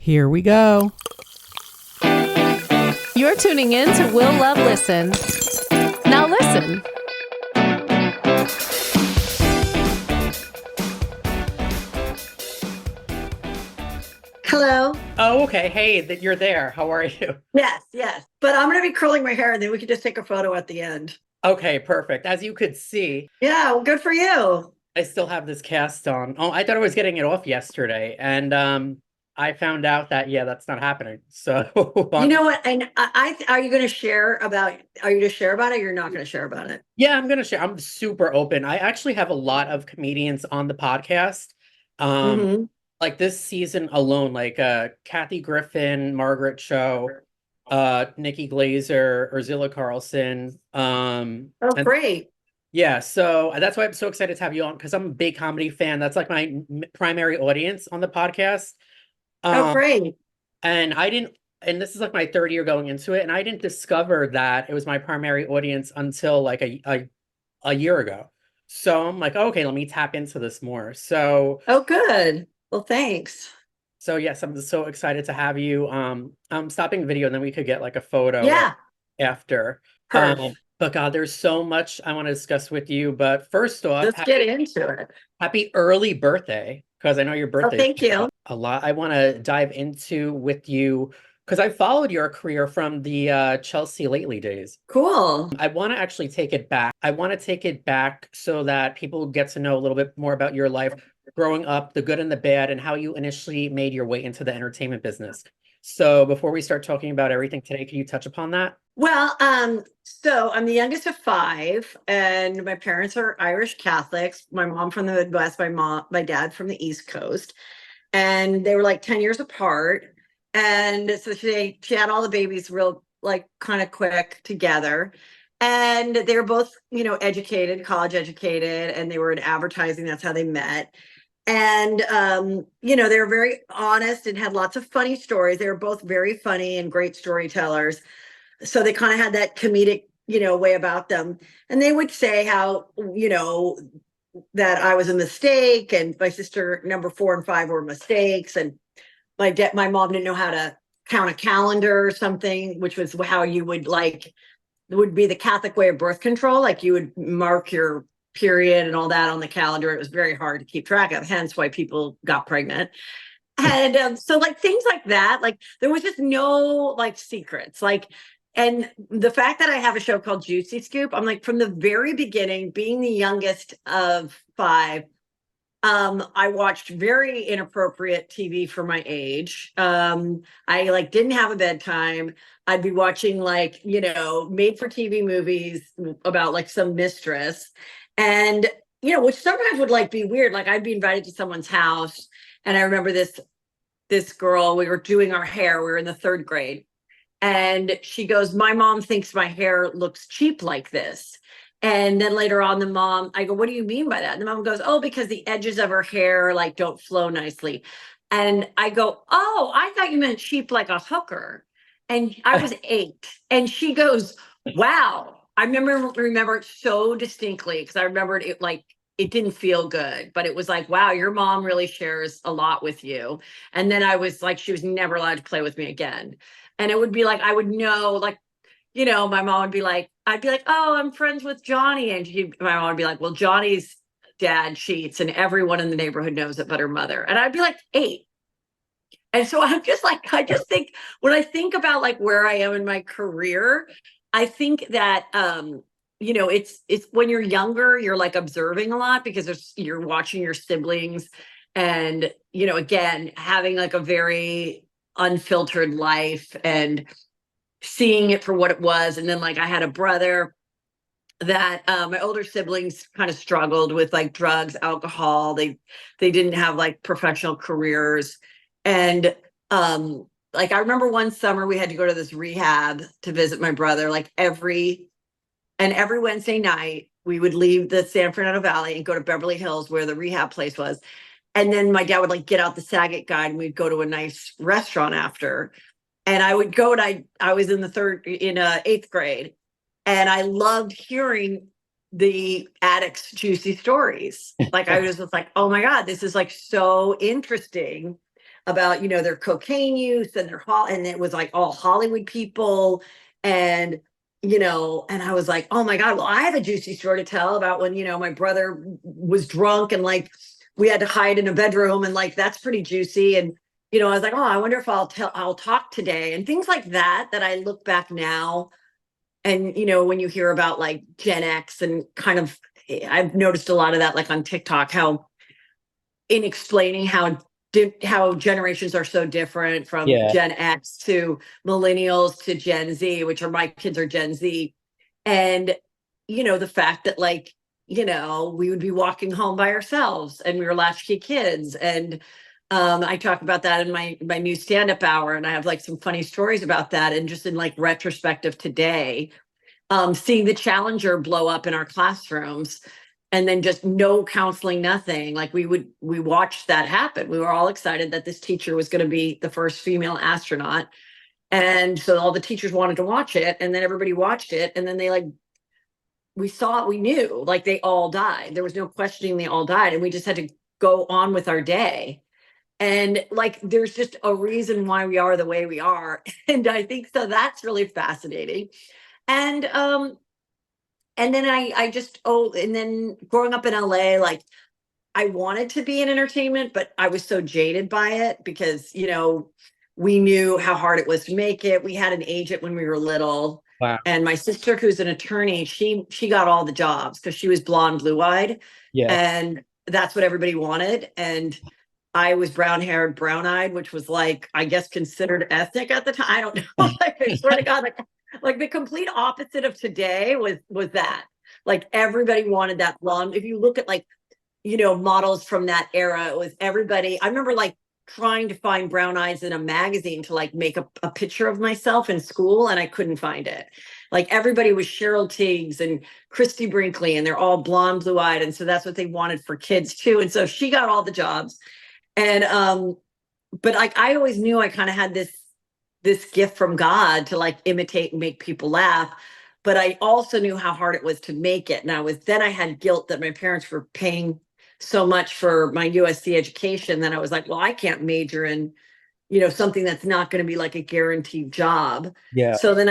Here we go. You're tuning in to Will Love Listen. Now listen. Hello. Oh, okay. Hey, you're there. How are you? Yes. But I'm going to be curling my hair and then we can just take a photo at the end. Okay, perfect. As you could see, Yeah, well, good for you. I still have this cast on. Oh, I thought I was getting it off yesterday, and I found out that that's not happening. So You know what? And are you going to share about? Are you going to share about it? Or you're not going to share about it. yeah, I'm gonna share. I'm super open. I actually have a lot of comedians on the podcast. Mm-hmm. Like this season alone, like Kathy Griffin, Margaret Cho, Nikki Glazer, Ursula Carlson. Oh, And great. yeah, so that's why I'm so excited to have you on because I'm a big comedy fan. That's like my primary audience on the podcast. Oh, Um, great. and I didn't, and this is like my third year going into it, and I didn't discover that it was my primary audience until like a year ago. So I'm like, okay, let me tap into this more. Oh, good. Well, thanks. So yes, I'm just so excited to have you. I'm stopping the video and then we could get like a photo Yeah. after. Perf. But God, there's so much I want to discuss with you. But first off, Let's get into it. happy early birthday, because I know your Oh, birthday thank you. a lot. I want to dive into with you because I followed your career from the Chelsea Lately days. Cool. I want to actually take it back. I want to take it back so that people get to know a little bit more about your life growing up, the good and the bad, and how you initially made your way into the entertainment business. So before we start talking about everything today, can you touch upon that? Well, so I'm the youngest of five, and my parents are Irish Catholics. My mom from the Midwest, my dad from the East Coast, and they were like 10 years apart. And so she had all the babies real like kind of quick together. And they were both, educated, college educated, and they were in advertising. That's how they met. And they were very honest and had lots of funny stories. They were both very funny and great storytellers. So they kind of had that comedic, way about them. And they would say how, that I was a mistake and my sister number 4 and 5 were mistakes. And my mom didn't know how to count a calendar or something, which was how you would would be the Catholic way of birth control. Like you would mark your period and all that on the calendar. It was very hard to keep track of, hence why people got pregnant. And so things like that, there was just no secrets. And the fact that I have a show called Juicy Scoop, I'm from the very beginning, being the youngest of 5, I watched very inappropriate TV for my age. I didn't have a bedtime. I'd be watching made for TV movies about some mistress. And, which sometimes would be weird. I'd be invited to someone's house. And I remember this girl, we were doing our hair. We were in the 3rd grade. And she goes, my mom thinks my hair looks cheap like this. And then later on, I go, what do you mean by that? And the mom goes, oh, because the edges of her hair don't flow nicely. And I go, oh, I thought you meant cheap like a hooker. And I was 8. And she goes, wow. I remember it so distinctly because I remembered it it didn't feel good, but it was wow, your mom really shares a lot with you. And then I was she was never allowed to play with me again. And it would be I would know, my mom would be I'd be oh, I'm friends with Johnny. And my mom would be well, Johnny's dad cheats and everyone in the neighborhood knows it but her mother. And I'd be 8. And so I'm just I just think when I think about where I am in my career, I think that, it's when you're younger, you're observing a lot because you're watching your siblings and, again, having a very unfiltered life and seeing it for what it was. And then I had a brother that my older siblings kind of struggled with drugs, alcohol. They didn't have professional careers. And I remember one summer we had to go to this rehab to visit my brother. Every Wednesday night we would leave the San Fernando Valley and go to Beverly Hills where the rehab place was. And then my dad would get out the Saget guide and we'd go to a nice restaurant after. And I would go and I was in 8th grade. And I loved hearing the addicts' juicy stories. I was just oh my God, this is so interesting. about, you know, their cocaine use and and it was like all Hollywood people. And, you know, and I was like, oh my God, well, I have a juicy story to tell about when, you know, my brother was drunk and like we had to hide in a bedroom, and like that's pretty juicy. And, you know, I was like, oh, I wonder if I'll talk today, and things like that, that I look back now. And, you know, when you hear about like Gen X and kind of, I've noticed a lot of that, like on TikTok, how in explaining how generations are so different from Yeah. Gen X to millennials to Gen Z, which are my kids are Gen Z. And, you know, the fact that like, you know, we would be walking home by ourselves and we were latchkey kids. And I talk about that in my new stand-up hour. And I have like some funny stories about that. And just in like retrospective today, seeing the Challenger blow up in our classrooms and then just no counseling, nothing. Like we watched that happen. We were all excited that this teacher was going to be the first female astronaut. And so all the teachers wanted to watch it, and then everybody watched it. And then they like, we saw it, we knew like they all died. There was no questioning, they all died. And we just had to go on with our day. And like, there's just a reason why we are the way we are. And I think so that's really fascinating. And then I just, and then growing up in LA, like I wanted to be in entertainment, but I was so jaded by it because, you know, we knew how hard it was to make it. We had an agent when we were little. Wow. And my sister, who's an attorney, she got all the jobs because she was blonde, blue-eyed. Yeah. And that's what everybody wanted. And I was brown-haired, brown-eyed, which was like, I guess, considered ethnic at the time. I don't know. Like, I swear to God, like the complete opposite of today was that. Like everybody wanted that blonde. If you look at like, you know, models from that era, it was everybody. I remember like trying to find brown eyes in a magazine to like make a picture of myself in school, and I couldn't find it. Like everybody was Cheryl Tiggs and Christy Brinkley, and they're all blonde, blue-eyed. And so that's what they wanted for kids too. And so she got all the jobs. And but like I always knew I kind of had this gift from God to like imitate and make people laugh. But I also knew how hard it was to make it. And I had guilt that my parents were paying so much for my USC education that I was like, well, I can't major in, you know, something that's not going to be like a guaranteed job. Yeah. So then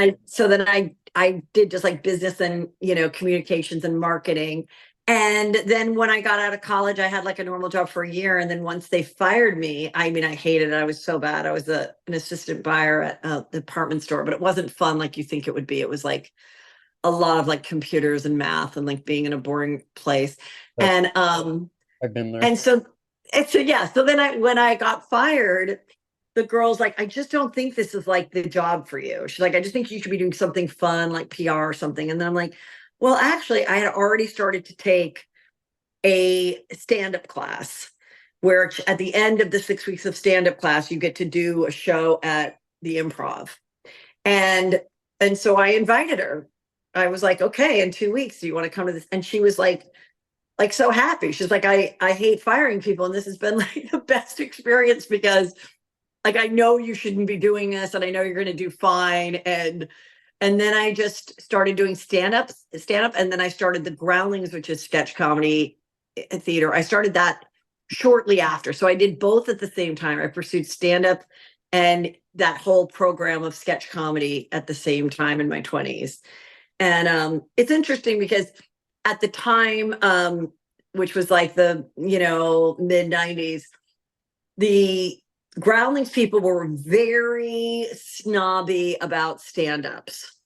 I did just like business and, you know, communications and marketing. And then when I got out of college, I had like a normal job for a year. And then once they fired me, I mean, I hated it. I was so bad. I was an assistant buyer at a department store, but it wasn't fun like you think it would be. It was like a lot of like computers and math and like being in a boring place. And I've been there. and so yeah. So then when I got fired, the girl's like, I just don't think this is like the job for you. She's like, I just think you should be doing something fun, like PR or something. And then I'm like, well, actually, I had already started to take a stand-up class where at the end of the 6 weeks of stand-up class, you get to do a show at the Improv. And so I invited her. I was like, okay, in 2 weeks, do you want to come to this? And she was like so happy. She's like, I hate firing people. And this has been like the best experience because like, I know you shouldn't be doing this and I know you're going to do fine. And then I just started doing stand-up. And then I started the Groundlings, which is sketch comedy theater. I started that shortly after. So I did both at the same time. I pursued stand-up and that whole program of sketch comedy at the same time in my 20s. And it's interesting because at the time, which was like the, you know, mid 90s, the Groundlings people were very snobby about stand-ups.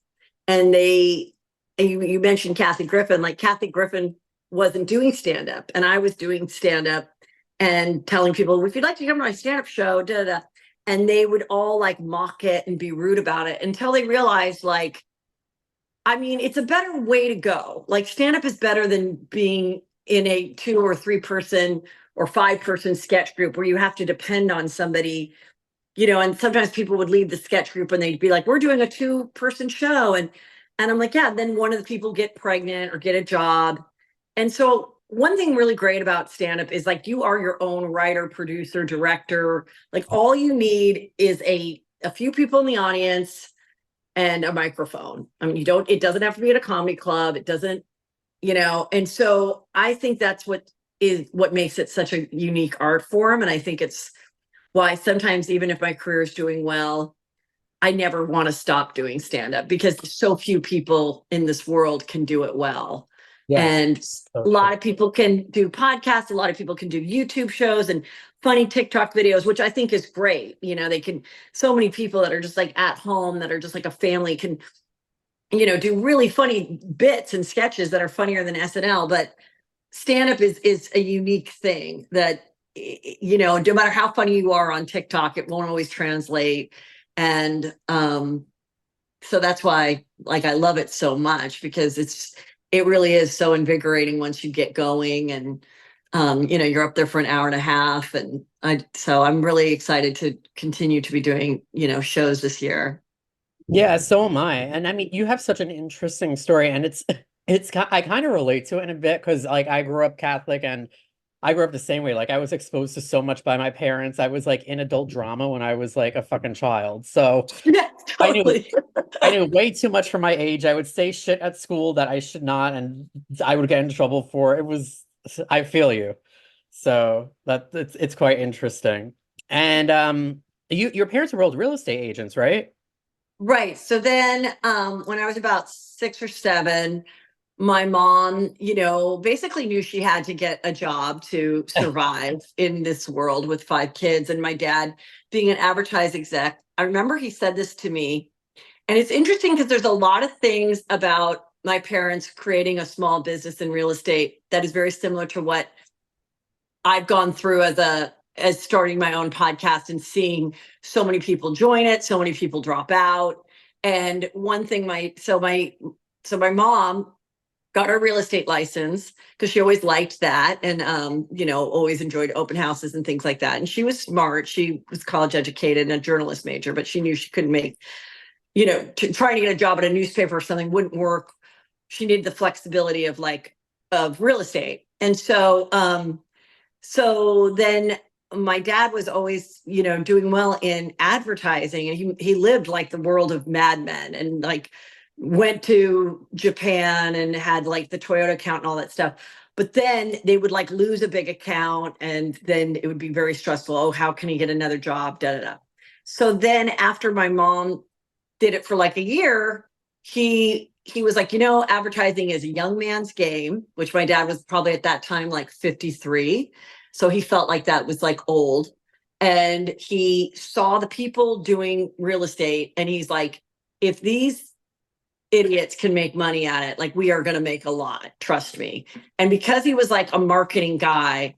And you mentioned Kathy Griffin, like Kathy Griffin wasn't doing stand-up and I was doing stand-up and telling people, if you'd like to come to my stand-up show, da, da, da. And they would all like mock it and be rude about it until they realized like, I mean, it's a better way to go. Like stand-up is better than being in a 2 or 3 person or 5-person sketch group where you have to depend on somebody, you know, and sometimes people would leave the sketch group and they'd be like, we're doing a 2-person show. And I'm like, yeah, then one of the people get pregnant or get a job. And so one thing really great about stand-up is like, you are your own writer, producer, director. Like all you need is a few people in the audience and a microphone. I mean, it doesn't have to be at a comedy club. It doesn't, you know, and so I think that's what makes it such a unique art form. And I think it's why sometimes even if my career is doing well, I never want to stop doing stand-up because so few people in this world can do it well. Yes. And So a lot true. of people can do podcasts, a lot of people can do YouTube shows and funny TikTok videos, which I think is great. You know, so many people that are just like at home, that are just like a family, can, do really funny bits and sketches that are funnier than SNL. But stand-up is a unique thing that, no matter how funny you are on TikTok, it won't always translate. And so that's why, like, I love it so much, because it really is so invigorating once you get going. And you're up there for an hour and a half, and so I'm really excited to continue to be doing shows this year. Yeah, so am I. And I mean, you have such an interesting story, and I kind of relate to it in a bit because like I grew up Catholic and I grew up the same way. Like I was exposed to so much by my parents. I was like in adult drama when I was like a fucking child. So Yeah, I knew totally. I knew way too much for my age. I would say shit at school that I should not, and I would get into trouble for it. I feel you. So it's quite interesting. And your parents were both real estate agents, right? Right. So then when I was about 6 or 7, my mom, basically knew she had to get a job to survive in this world with 5 kids. And my dad, being an advertising exec, I remember he said this to me. And it's interesting because there's a lot of things about my parents creating a small business in real estate that is very similar to what I've gone through as starting my own podcast and seeing so many people join it, so many people drop out. And one thing my mom got her real estate license because she always liked that, and always enjoyed open houses and things like that. And she was smart. She was college educated and a journalist major, but she knew she couldn't make, trying to get a job at a newspaper or something wouldn't work. She needed the flexibility of real estate. And so then my dad was always, doing well in advertising, and he lived like the world of Mad Men, and like went to Japan and had like the Toyota account and all that stuff. But then they would like lose a big account, and then it would be very stressful. Oh, how can he get another job? Da da da. So then after my mom did it for like a year, he was like, advertising is a young man's game, which my dad was probably at that time like 53. So he felt like that was like old. And he saw the people doing real estate, and he's like, if these idiots can make money at it, like, we are going to make a lot, trust me. And because he was like a marketing guy,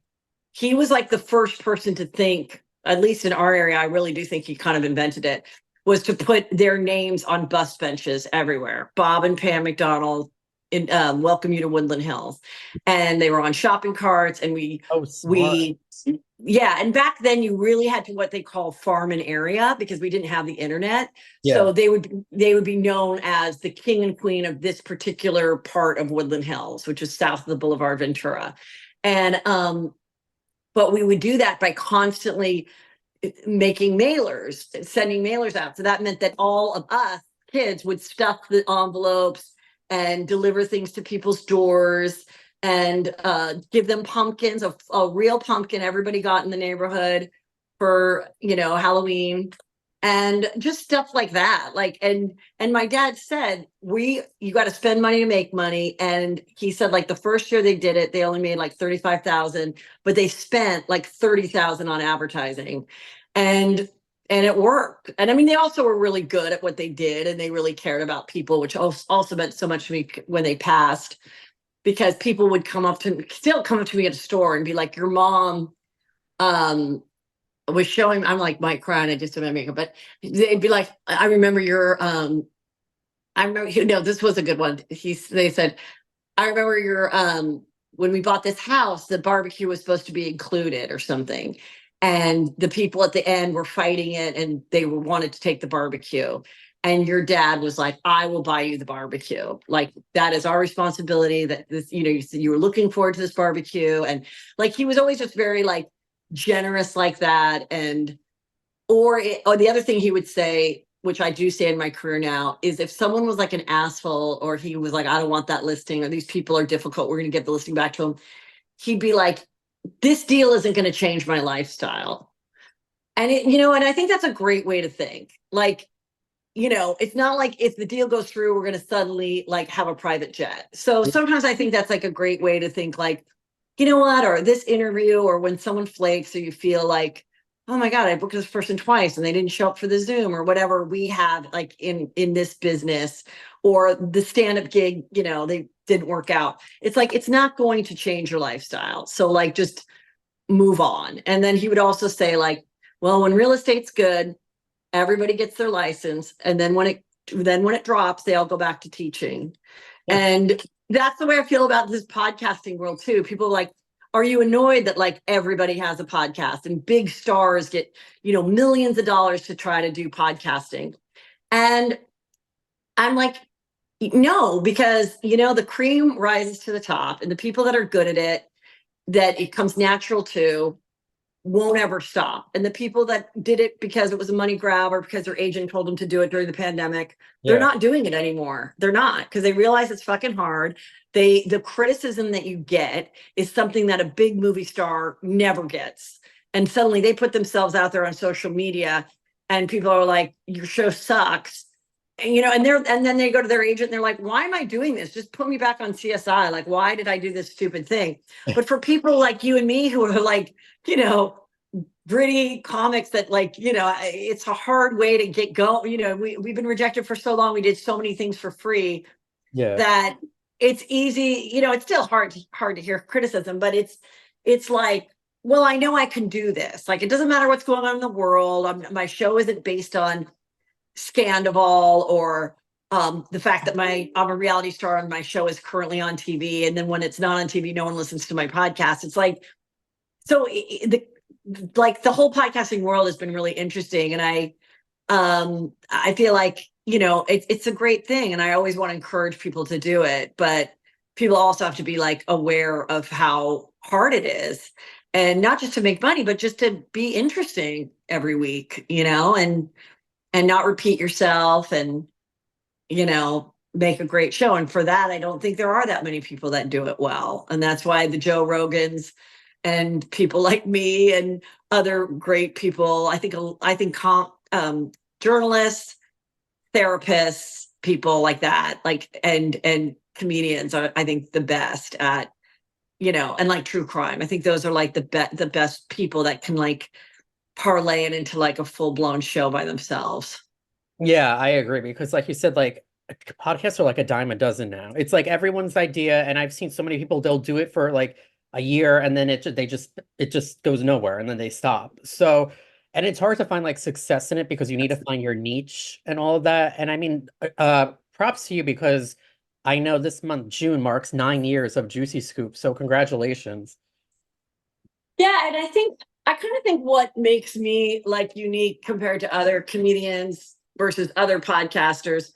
he was like the first person to think, at least in our area, I really do think he kind of invented it, was to put their names on bus benches everywhere. Bob and Pam McDonald in Welcome You to Woodland Hills. And they were on shopping carts, and Oh, smart. yeah. And back then you really had to what they call farm an area, because we didn't have the internet. Yeah. So they would be known as the king and queen of this particular part of Woodland Hills, which is south of the Boulevard Ventura. And but we would do that by constantly making mailers, sending mailers out. So that meant that all of us kids would stuff the envelopes and deliver things to people's doors, and give them pumpkins, a real pumpkin everybody got in the neighborhood for, Halloween, and just stuff like that. Like, and my dad said, you got to spend money to make money. And he said, like, the first year they did it, they only made like 35,000, but they spent like 30,000 on advertising. And it worked. And I mean, they also were really good at what they did, and they really cared about people, which also meant so much to me when they passed, because people would still come up to me at a store and be like, your mom was showing, I'm like, might cry, and I just did my makeup, but they'd be like, I remember this was a good one. They said, I remember when we bought this house, the barbecue was supposed to be included or something. And the people at the end were fighting it, and they wanted to take the barbecue. And your dad was like, I will buy you the barbecue. Like, that is our responsibility. That this, you said you were looking forward to this barbecue. And like, he was always just very like generous like that. And, or the other thing he would say, which I do say in my career now, is if someone was like an asshole, or he was like, I don't want that listing, or these people are difficult, we're going to get the listing back to him, he'd be like, this deal isn't going to change my lifestyle. And and I think that's a great way to think. Like, it's not like if the deal goes through, we're going to suddenly like have a private jet. So sometimes I think that's like a great way to think, like, you know what, or this interview, or when someone flakes, or you feel like, oh my God, I booked this person twice and they didn't show up for the Zoom, or whatever we have like in this business, or the stand-up gig, they didn't work out. It's like, it's not going to change your lifestyle. So like, just move on. And then he would also say, like, well, when real estate's good, everybody gets their license, and then when it drops, they all go back to teaching. Yeah. And that's the way I feel about this podcasting world too. People are like, are you annoyed that like everybody has a podcast and big stars get, millions of dollars to try to do podcasting? And I'm like, no, because the cream rises to the top, and the people that are good at it, that it comes natural to, won't ever stop. And the people that did it because it was a money grab, or because their agent told them to do it during the pandemic, they're not doing it anymore. They're not, because they realize it's fucking hard. The criticism that you get is something that a big movie star never gets. And suddenly they put themselves out there on social media, and people are like, your show sucks. And then they go to their agent and they're like, why am I doing this? Just put me back on CSI. Like, why did I do this stupid thing? But for people like you and me, who are like, gritty comics, that like, it's a hard way to get going. We've been rejected for so long. We did so many things for free that it's easy. It's still hard to hear criticism, but it's like, well, I know I can do this. Like, it doesn't matter what's going on in the world. My show isn't based on Scandival, or the fact that I'm a reality star and my show is currently on TV, and then when it's not on TV, no one listens to my podcast. It's like, so the whole podcasting world has been really interesting, and I feel like it's a great thing, and I always want to encourage people to do it, but people also have to be like aware of how hard it is, and not just to make money, but just to be interesting every week, and not repeat yourself, and make a great show. And for that, I don't think there are that many people that do it well. And that's why the Joe Rogans and people like me and other great people, I think journalists, therapists, people like that, like, and comedians are, I think, the best at, and like true crime. I think those are like the best people that can like parlay it into like a full-blown show by themselves. Yeah, I agree, because like you said, like, podcasts are like a dime a dozen now. It's like everyone's idea, and I've seen so many people, they'll do it for like a year, and then it just goes nowhere, and then they stop. So, and it's hard to find like success in it, because you need to find your niche and all of that. And I mean, props to you, because I know this month, June, marks 9 years of Juicy Scoop. So congratulations. Yeah, and I kind of think what makes me like unique compared to other comedians versus other podcasters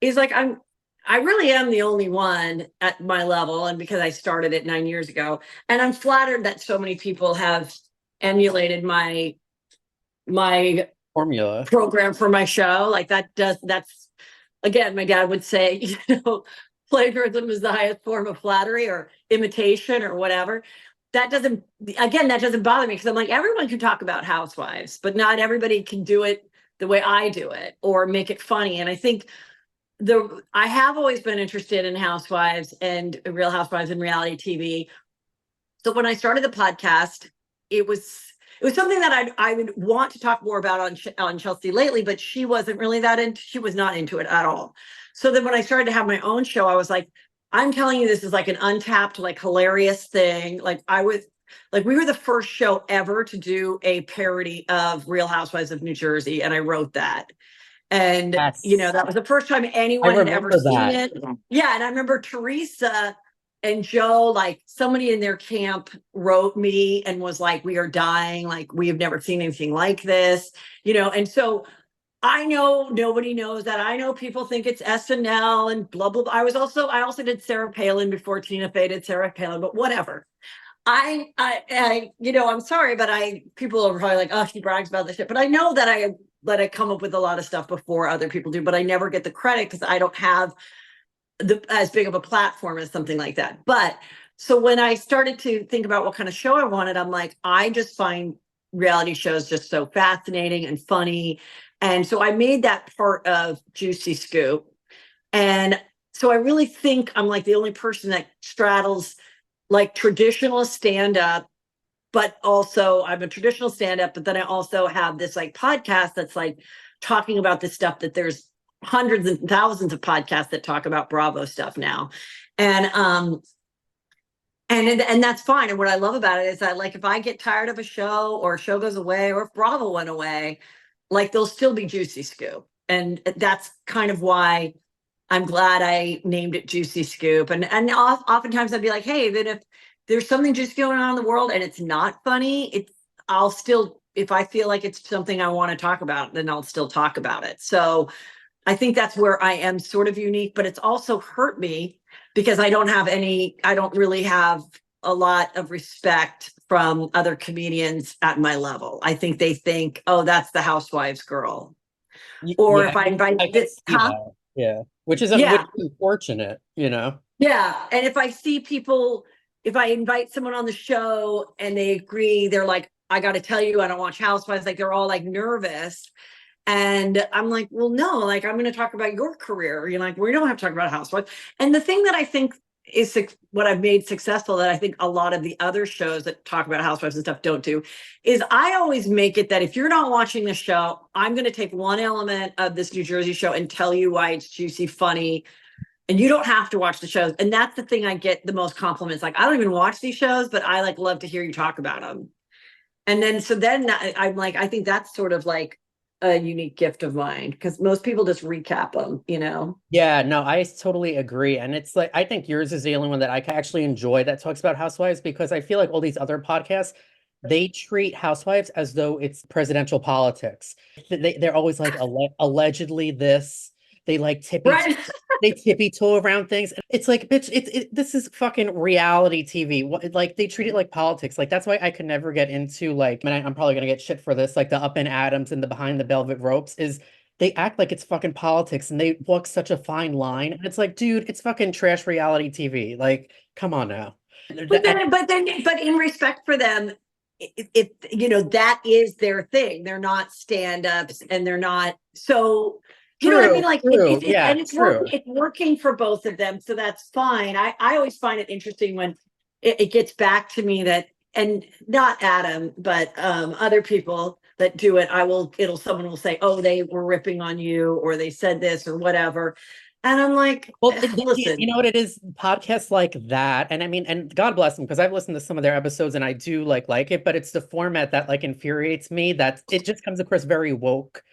is like, I really am the only one at my level, and because I started it 9 years ago, and I'm flattered that so many people have emulated my Formula. program for my show. Like, that's again, my dad would say, plagiarism is the highest form of flattery, or imitation, or whatever. That doesn't bother me, because I'm like, everyone can talk about housewives, but not everybody can do it the way I do it, or make it funny. And I think I have always been interested in housewives and Real Housewives and reality TV. So when I started the podcast, it was something that I would want to talk more about on Chelsea Lately, but she wasn't really she was not into it at all. So then when I started to have my own show, I was like, I'm telling you, this is like an untapped, like, hilarious thing. Like, we were the first show ever to do a parody of Real Housewives of New Jersey, and I wrote that. And Yes. that was the first time anyone had ever seen that. it. Yeah, and I remember Teresa and Joe, like, somebody in their camp wrote me and was like, we are dying, like, we have never seen anything like this, and so I know nobody knows that. I know people think it's SNL and blah, blah, blah. I also did Sarah Palin before Tina Fey did Sarah Palin, but whatever. I'm sorry, but people are probably like, oh, she brags about this shit. But I know that I come up with a lot of stuff before other people do, but I never get the credit because I don't have as big of a platform as something like that. But so when I started to think about what kind of show I wanted, I'm like, I just find reality shows just so fascinating and funny. And so I made that part of Juicy Scoop. And so I really think I'm like the only person that straddles like traditional stand-up, but also I'm a traditional stand-up, but then I also have this like podcast that's like talking about this stuff that there's hundreds and thousands of podcasts that talk about Bravo stuff now. And that's fine. And what I love about it is that like if I get tired of a show or a show goes away or if Bravo went away, like there'll still be Juicy Scoop. And that's kind of why I'm glad I named it Juicy Scoop. And oftentimes I'd be like, hey, even if there's something just going on in the world and it's not funny, I'll still, if I feel like it's something I want to talk about, then I'll still talk about it. So I think that's where I am sort of unique, but it's also hurt me because I don't really have a lot of respect from other comedians at my level. I think they think, oh, that's the Housewives girl. Or Yeah, if I invite I can this see cop, that. Yeah, which is yeah, unfortunate, you know. yeah. And if I see people, if I invite someone on the show and they agree, they're like, I got to tell you, I don't watch Housewives. Like they're all like nervous. And I'm like, well, no, like I'm going to talk about your career. You're like, we don't have to talk about Housewives. And the thing that I think is what I've made successful that I think a lot of the other shows that talk about Housewives and stuff don't do is I always make it that if you're not watching the show, I'm going to take one element of this New Jersey show and tell you why it's juicy, funny, and you don't have to watch the shows. And that's the thing I get the most compliments. Like, I don't even watch these shows, but I like love to hear you talk about them. And then, so then I'm like, I think that's sort of like a unique gift of mine because most people just recap them, you know? Yeah, no, I totally agree. And it's like, I think yours is the only one that I actually enjoy that talks about housewives because I feel like all these other podcasts, they treat housewives as though it's presidential politics. They're always like, allegedly this, they like Right. they tippy toe around things. It's like, bitch, this is fucking reality TV. Like they treat it like politics. Like that's why I could never get into like, I'm probably gonna get shit for this, like the Up and Adams and the Behind the Velvet Ropes is they act like it's fucking politics and they walk such a fine line. And it's like, dude, it's fucking trash reality TV. Like, come on now. But in respect for them, you know, that is their thing. They're not stand-ups and they're not, so you know what I mean? Like True. Yeah, and true. it's working for both of them. So that's fine. I always find it interesting when it gets back to me that, and not Adam, but other people that do it, someone will say, oh, they were ripping on you or they said this or whatever. And I'm like, Well, listen, you know what it is? Podcasts like that, and I mean, and God bless them, because I've listened to some of their episodes and I do like it, but it's the format that like infuriates me. That it just comes across very woke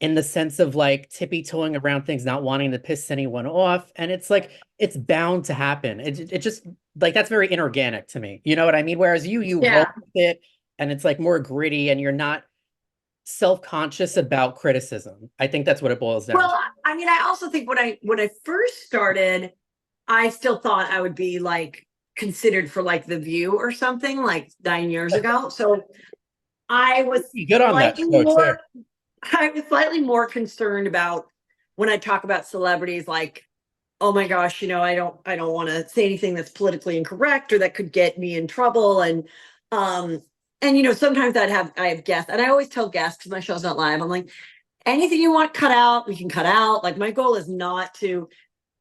in the sense of like tippy-toeing around things, not wanting to piss anyone off. And it's like it's bound to happen. It just like that's very inorganic to me. You know what I mean? Whereas you roll yeah. with it and it's like more gritty and you're not self-conscious about criticism. I think that's what it boils down to. Well, I mean, I also think when I first started, I still thought I would be like considered for like The View or something like 9 years ago. So I was Good on that slightly show too. more, I was slightly more concerned about when I talk about celebrities, like, oh my gosh, you know, I don't want to say anything that's politically incorrect or that could get me in trouble. Um, and you know, sometimes I have guests, and I always tell guests because my show's not live. I'm like, anything you want cut out, we can cut out. Like my goal is not to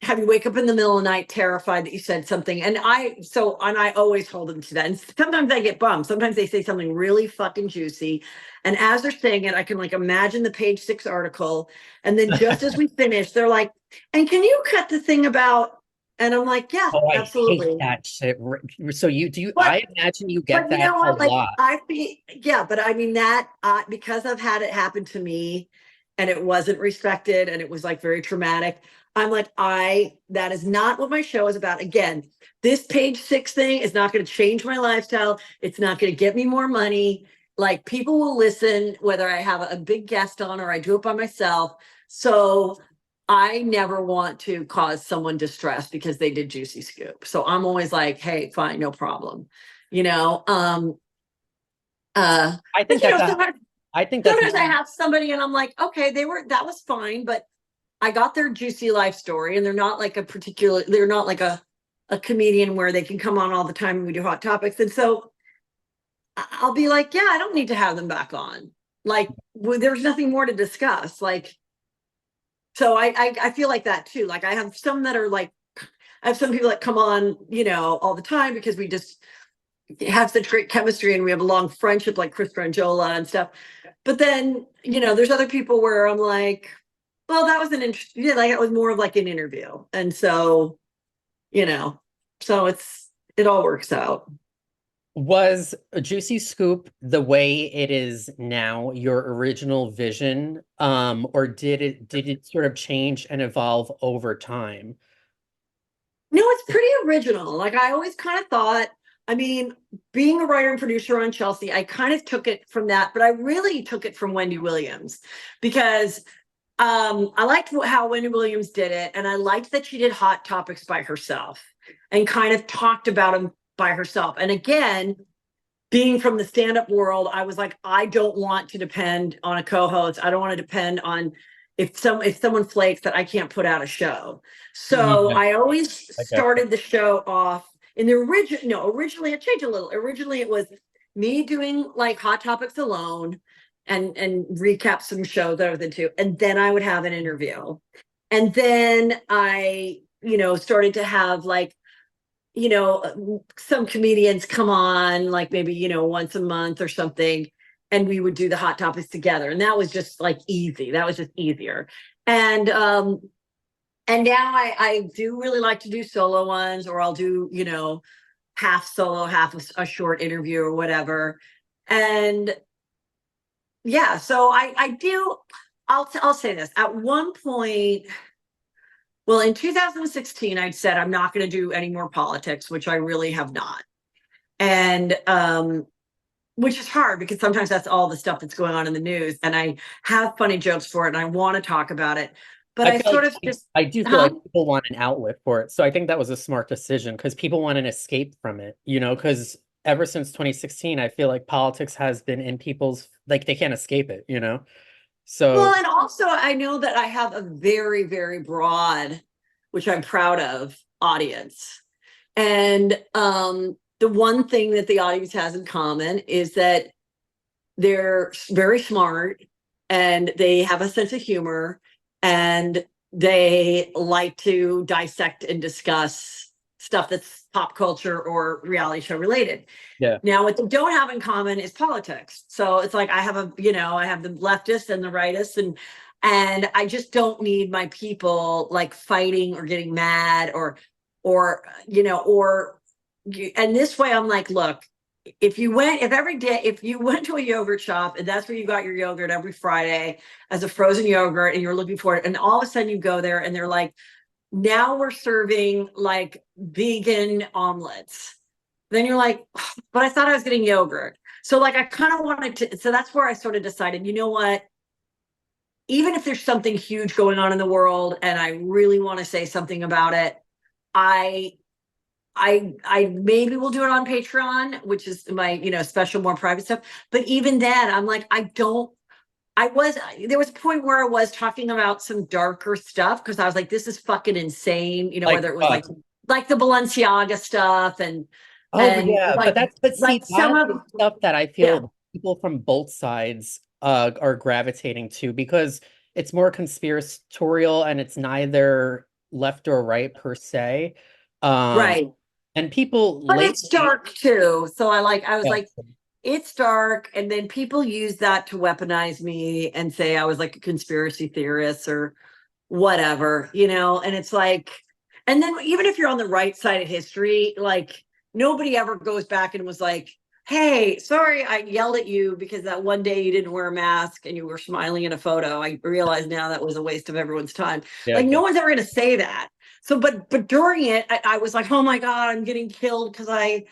have you wake up in the middle of the night terrified that you said something. And I always hold them to that. And sometimes I get bummed. Sometimes they say something really fucking juicy. And as they're saying it, I can like imagine the Page 6 article. And then just as we finish, they're like, and can you cut the thing about, and I'm like, yeah, Oh, I hate absolutely. that shit. So But I imagine you get but you that know a what? Like lot. yeah, but I mean that because I've had it happen to me and it wasn't respected and it was like very traumatic. I'm like, that is not what my show is about. Again, this Page 6 thing is not going to change my lifestyle. It's not going to get me more money. Like people will listen whether I have a big guest on or I do it by myself. So I never want to cause someone distress because they did Juicy Scoop. So I'm always like, hey, fine, no problem. You know, I but think you know, I think that's sometimes I have somebody and I'm like, okay, that was fine, but I got their juicy life story and they're not like they're not like a comedian where they can come on all the time and we do hot topics. And so I'll be like, yeah, I don't need to have them back on. Like, there's nothing more to discuss. Like, so I feel like that too. Like I have some that are like, I have some people that come on, all the time because we just have such great chemistry and we have a long friendship, like Chris Franjola and stuff. But then, there's other people where I'm like, well, that was an interesting, like it was more of like an interview. And so, you know, so it all works out. Was a Juicy Scoop the way it is now your original vision? Or did it sort of change and evolve over time? No, it's pretty original. Like I always kind of thought, I mean, being a writer and producer on Chelsea, I kind of took it from that, but I really took it from Wendy Williams because I liked how Wendy Williams did it, and I liked that she did hot topics by herself and kind of talked about them by herself. And again, being from the stand-up world, I was like, I don't want to depend on a co-host. I don't want to depend on if someone flakes that I can't put out a show. So Yeah, I always I get that. started the show off in the original. No, originally it changed a little. Originally it was me doing like hot topics alone and recap some shows other than two, and then I would have an interview, and then I started to have like some comedians come on like maybe once a month or something, and we would do the hot topics together, and that was just like easy. That was just easier. And now I do really like to do solo ones, or I'll do half solo, half a short interview or whatever. And yeah, so I do. I'll say this. At one point, well, in 2016, I'd said I'm not going to do any more politics, which I really have not. And which is hard because sometimes that's all the stuff that's going on in the news, and I have funny jokes for it, and I want to talk about it, but I I feel sort like of just, I do feel like people want an outlet for it. So I think that was a smart decision because people want an escape from it, because ever since 2016, I feel like politics has been in people's, like they can't escape it. well, So and also I know that I have a very, very broad, which I'm proud of, audience. And the one thing that the audience has in common is that they're very smart and they have a sense of humor and they like to dissect and discuss stuff that's pop culture or reality show related. yeah, Now, what they don't have in common is politics. So it's like I have I have the leftists and the rightists, and I just don't need my people like fighting or getting mad or and this way I'm like, look, if you went to a yogurt shop and that's where you got your yogurt every Friday as a frozen yogurt and you're looking for it, and all of a sudden you go there and they're like, now we're serving like vegan omelets, then you're like, "Oh, but I thought I was getting yogurt." So like I kind of wanted to, so that's where I sort of decided, you know what, even if there's something huge going on in the world and I really want to say something about it, I I maybe will do it on Patreon, which is my, special, more private stuff. But even then, I'm like, there was a point where I was talking about some darker stuff because I was like, this is fucking insane, like whether it was like the Balenciaga stuff oh and yeah, like but see, some that's of, the stuff that I yeah, feel people from both sides are gravitating to because it's more conspiratorial and it's neither left or right per se. Um, right. and people But it's lately, dark too. So I was yeah, like, it's dark. And then people use that to weaponize me and say I was like a conspiracy theorist or whatever, and it's like, and then even if you're on the right side of history, like nobody ever goes back and was like, hey, sorry, I yelled at you because that one day you didn't wear a mask and you were smiling in a photo. I realize now that was a waste of everyone's time. yeah, Like no yeah. one's ever going to say that. So, but during it, I was like, oh my God, I'm getting killed because I,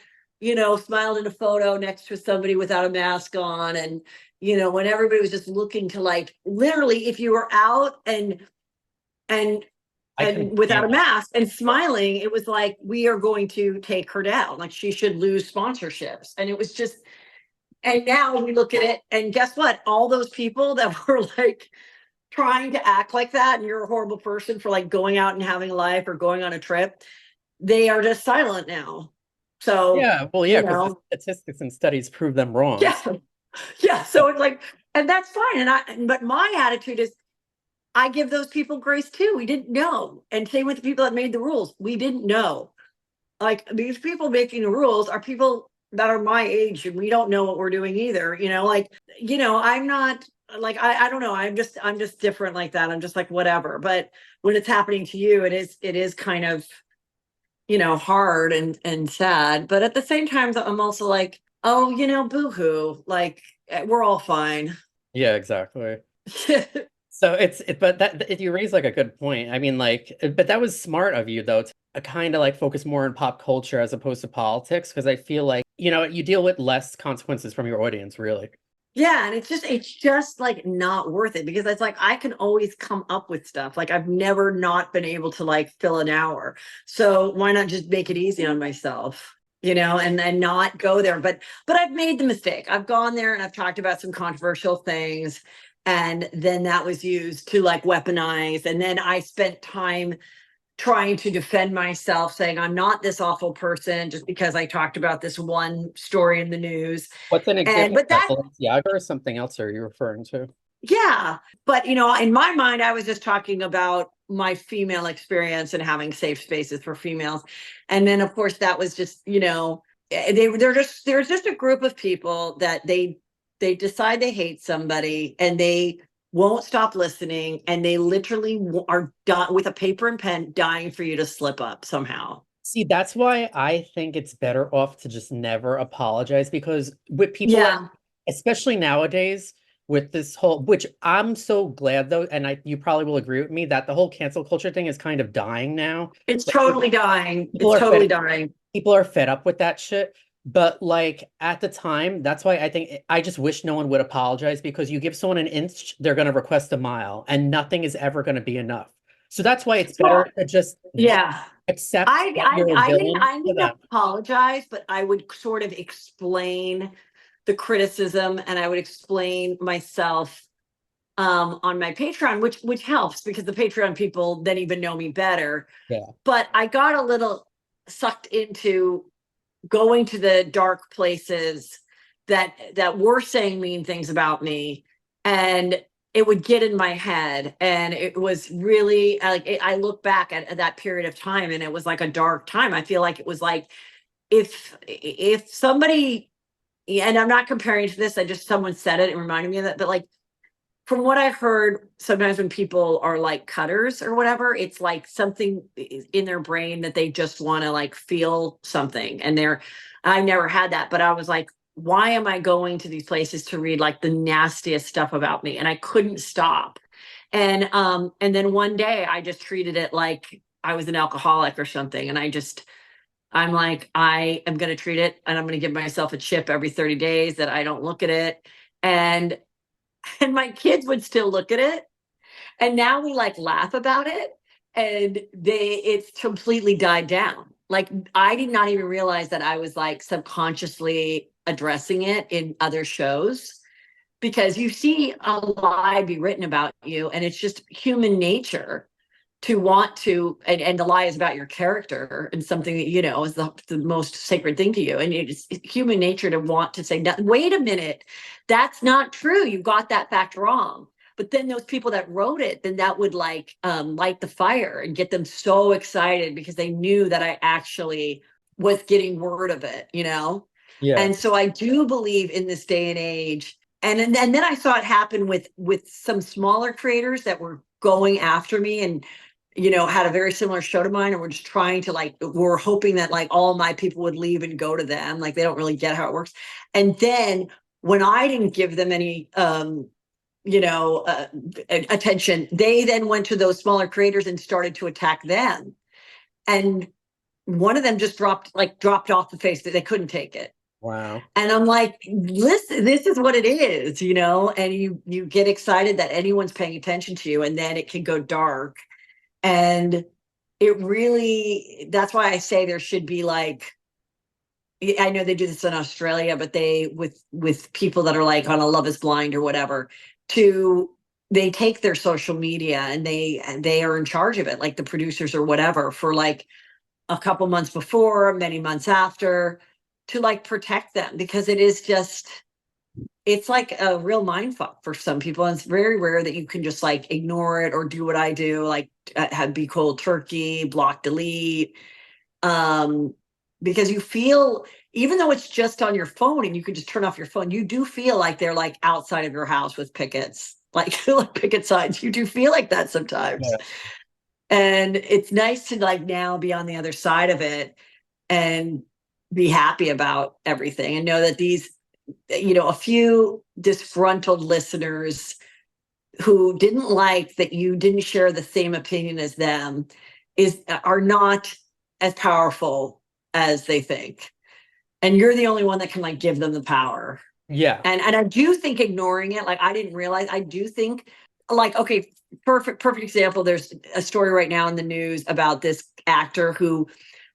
smiled in a photo next to somebody without a mask on. And, when everybody was just looking to like, literally, if you were out and I couldn't without stand a that. mask and smiling, it was like, we are going to take her down. Like she should lose sponsorships. And it was just, and now we look at it and guess what? All those people that were like trying to act like that, and you're a horrible person for like going out and having a life or going on a trip, they are just silent now. So, Yeah, well, you yeah, because know, the statistics and studies prove them wrong. yeah, yeah. So it's like, and that's fine. But my attitude is, I give those people grace too. We didn't know. And same with the people that made the rules. We didn't know. Like these people making the rules are people that are my age and we don't know what we're doing either. Like, I'm not like, I don't know. I'm just different like that. I'm just like, whatever. But when it's happening to you, it is kind of, hard and sad. But at the same time, I'm also like, oh, boo-hoo. Like we're all fine. Yeah, exactly. So but you raise like a good point. I mean, like, but that was smart of you though, to kind of like focus more on pop culture as opposed to politics, because I feel like, you deal with less consequences from your audience, really. Yeah, and it's just like not worth it because it's like I can always come up with stuff. Like I've never not been able to like fill an hour. So why not just make it easy on myself, and then not go there. But I've made the mistake. I've gone there and I've talked about some controversial things. And then that was used to like weaponize. And then I spent time trying to defend myself, saying I'm not this awful person just because I talked about this one story in the news. What's an And example but of that, that Balenciaga or something else are you referring to? Yeah. But, in my mind, I was just talking about my female experience and having safe spaces for females. And then, of course, that was just, there's just a group of people that they decide they hate somebody and they won't stop listening. And they literally are done with a paper and pen, dying for you to slip up somehow. See, that's why I think it's better off to just never apologize, because with people like, Yeah. especially nowadays, with this whole, which I'm so glad though, and you probably will agree with me that the whole cancel culture thing is kind of dying now. It's Like, totally dying. people It's are totally fed dying. people are fed up with that shit. But like at the time, that's why I think I just wish no one would apologize, because you give someone an inch, they're going to request a mile, and nothing is ever going to be enough. So that's why it's Well, better to just yeah. accept I that I you're a I didn't villain I to didn't them. apologize, but I would sort of explain the criticism and I would explain myself on my Patreon, which helps because the Patreon people then even know me better. Yeah. But I got a little sucked into going to the dark places that were saying mean things about me, and it would get in my head, and it was really like I look back at that period of time and it was like a dark time. I feel like it was like if somebody, and I'm not comparing to this, I just someone said it and reminded me of that, but like from what I heard, sometimes when people are like cutters or whatever, it's like something in their brain that they just want to like feel something. I never had that, but I was like, why am I going to these places to read like the nastiest stuff about me? And I couldn't stop. And then one day I just treated it like I was an alcoholic or something. And I'm like, I am going to treat it and I'm going to give myself a chip every 30 days that I don't look at it. And my kids would still look at it, and now we like laugh about it, and it's completely died down. Like I did not even realize that I was like subconsciously addressing it in other shows, because you see a lie be written about you and it's just human nature to want to, and the lie is about your character and something that is the most sacred thing to you, and it's human nature to want to say, wait a minute, that's not true, you got that fact wrong. But then those people that wrote it, then that would like light the fire and get them so excited because they knew that I actually was getting word of it. Yeah. And so I do believe in this day and age, and then I saw it happen with some smaller creators that were going after me and had a very similar show to mine, and we're just trying to like, we're hoping that like all my people would leave and go to them. Like they don't really get how it works. And then when I didn't give them any, attention, they then went to those smaller creators and started to attack them. And one of them just dropped off the face, that they couldn't take it. Wow. And I'm like, listen, this is what it is, and you get excited that anyone's paying attention to you, and then it can go dark. And it really, that's why I say there should be like, I know they do this in Australia, but they, with people that are like on a Love is Blind or whatever, they take their social media and they are in charge of it, like the producers or whatever, for like a couple months before, many months after, to like protect them, because it is just, it's like a real mind fuck for some people. And it's very rare that you can just like ignore it or do what I do, like have be cold turkey, block, delete. Because you feel, even though it's just on your phone and you can just turn off your phone, you do feel like they're like outside of your house with pickets, like, like picket signs. You do feel like that sometimes. Yeah. And it's nice to like now be on the other side of it and be happy about everything and know that these, a few disgruntled listeners who didn't like that you didn't share the same opinion as them are not as powerful as they think. And you're the only one that can like give them the power. Yeah. And I do think ignoring it, like I didn't realize, I do think like, okay, perfect example. There's a story right now in the news about this actor who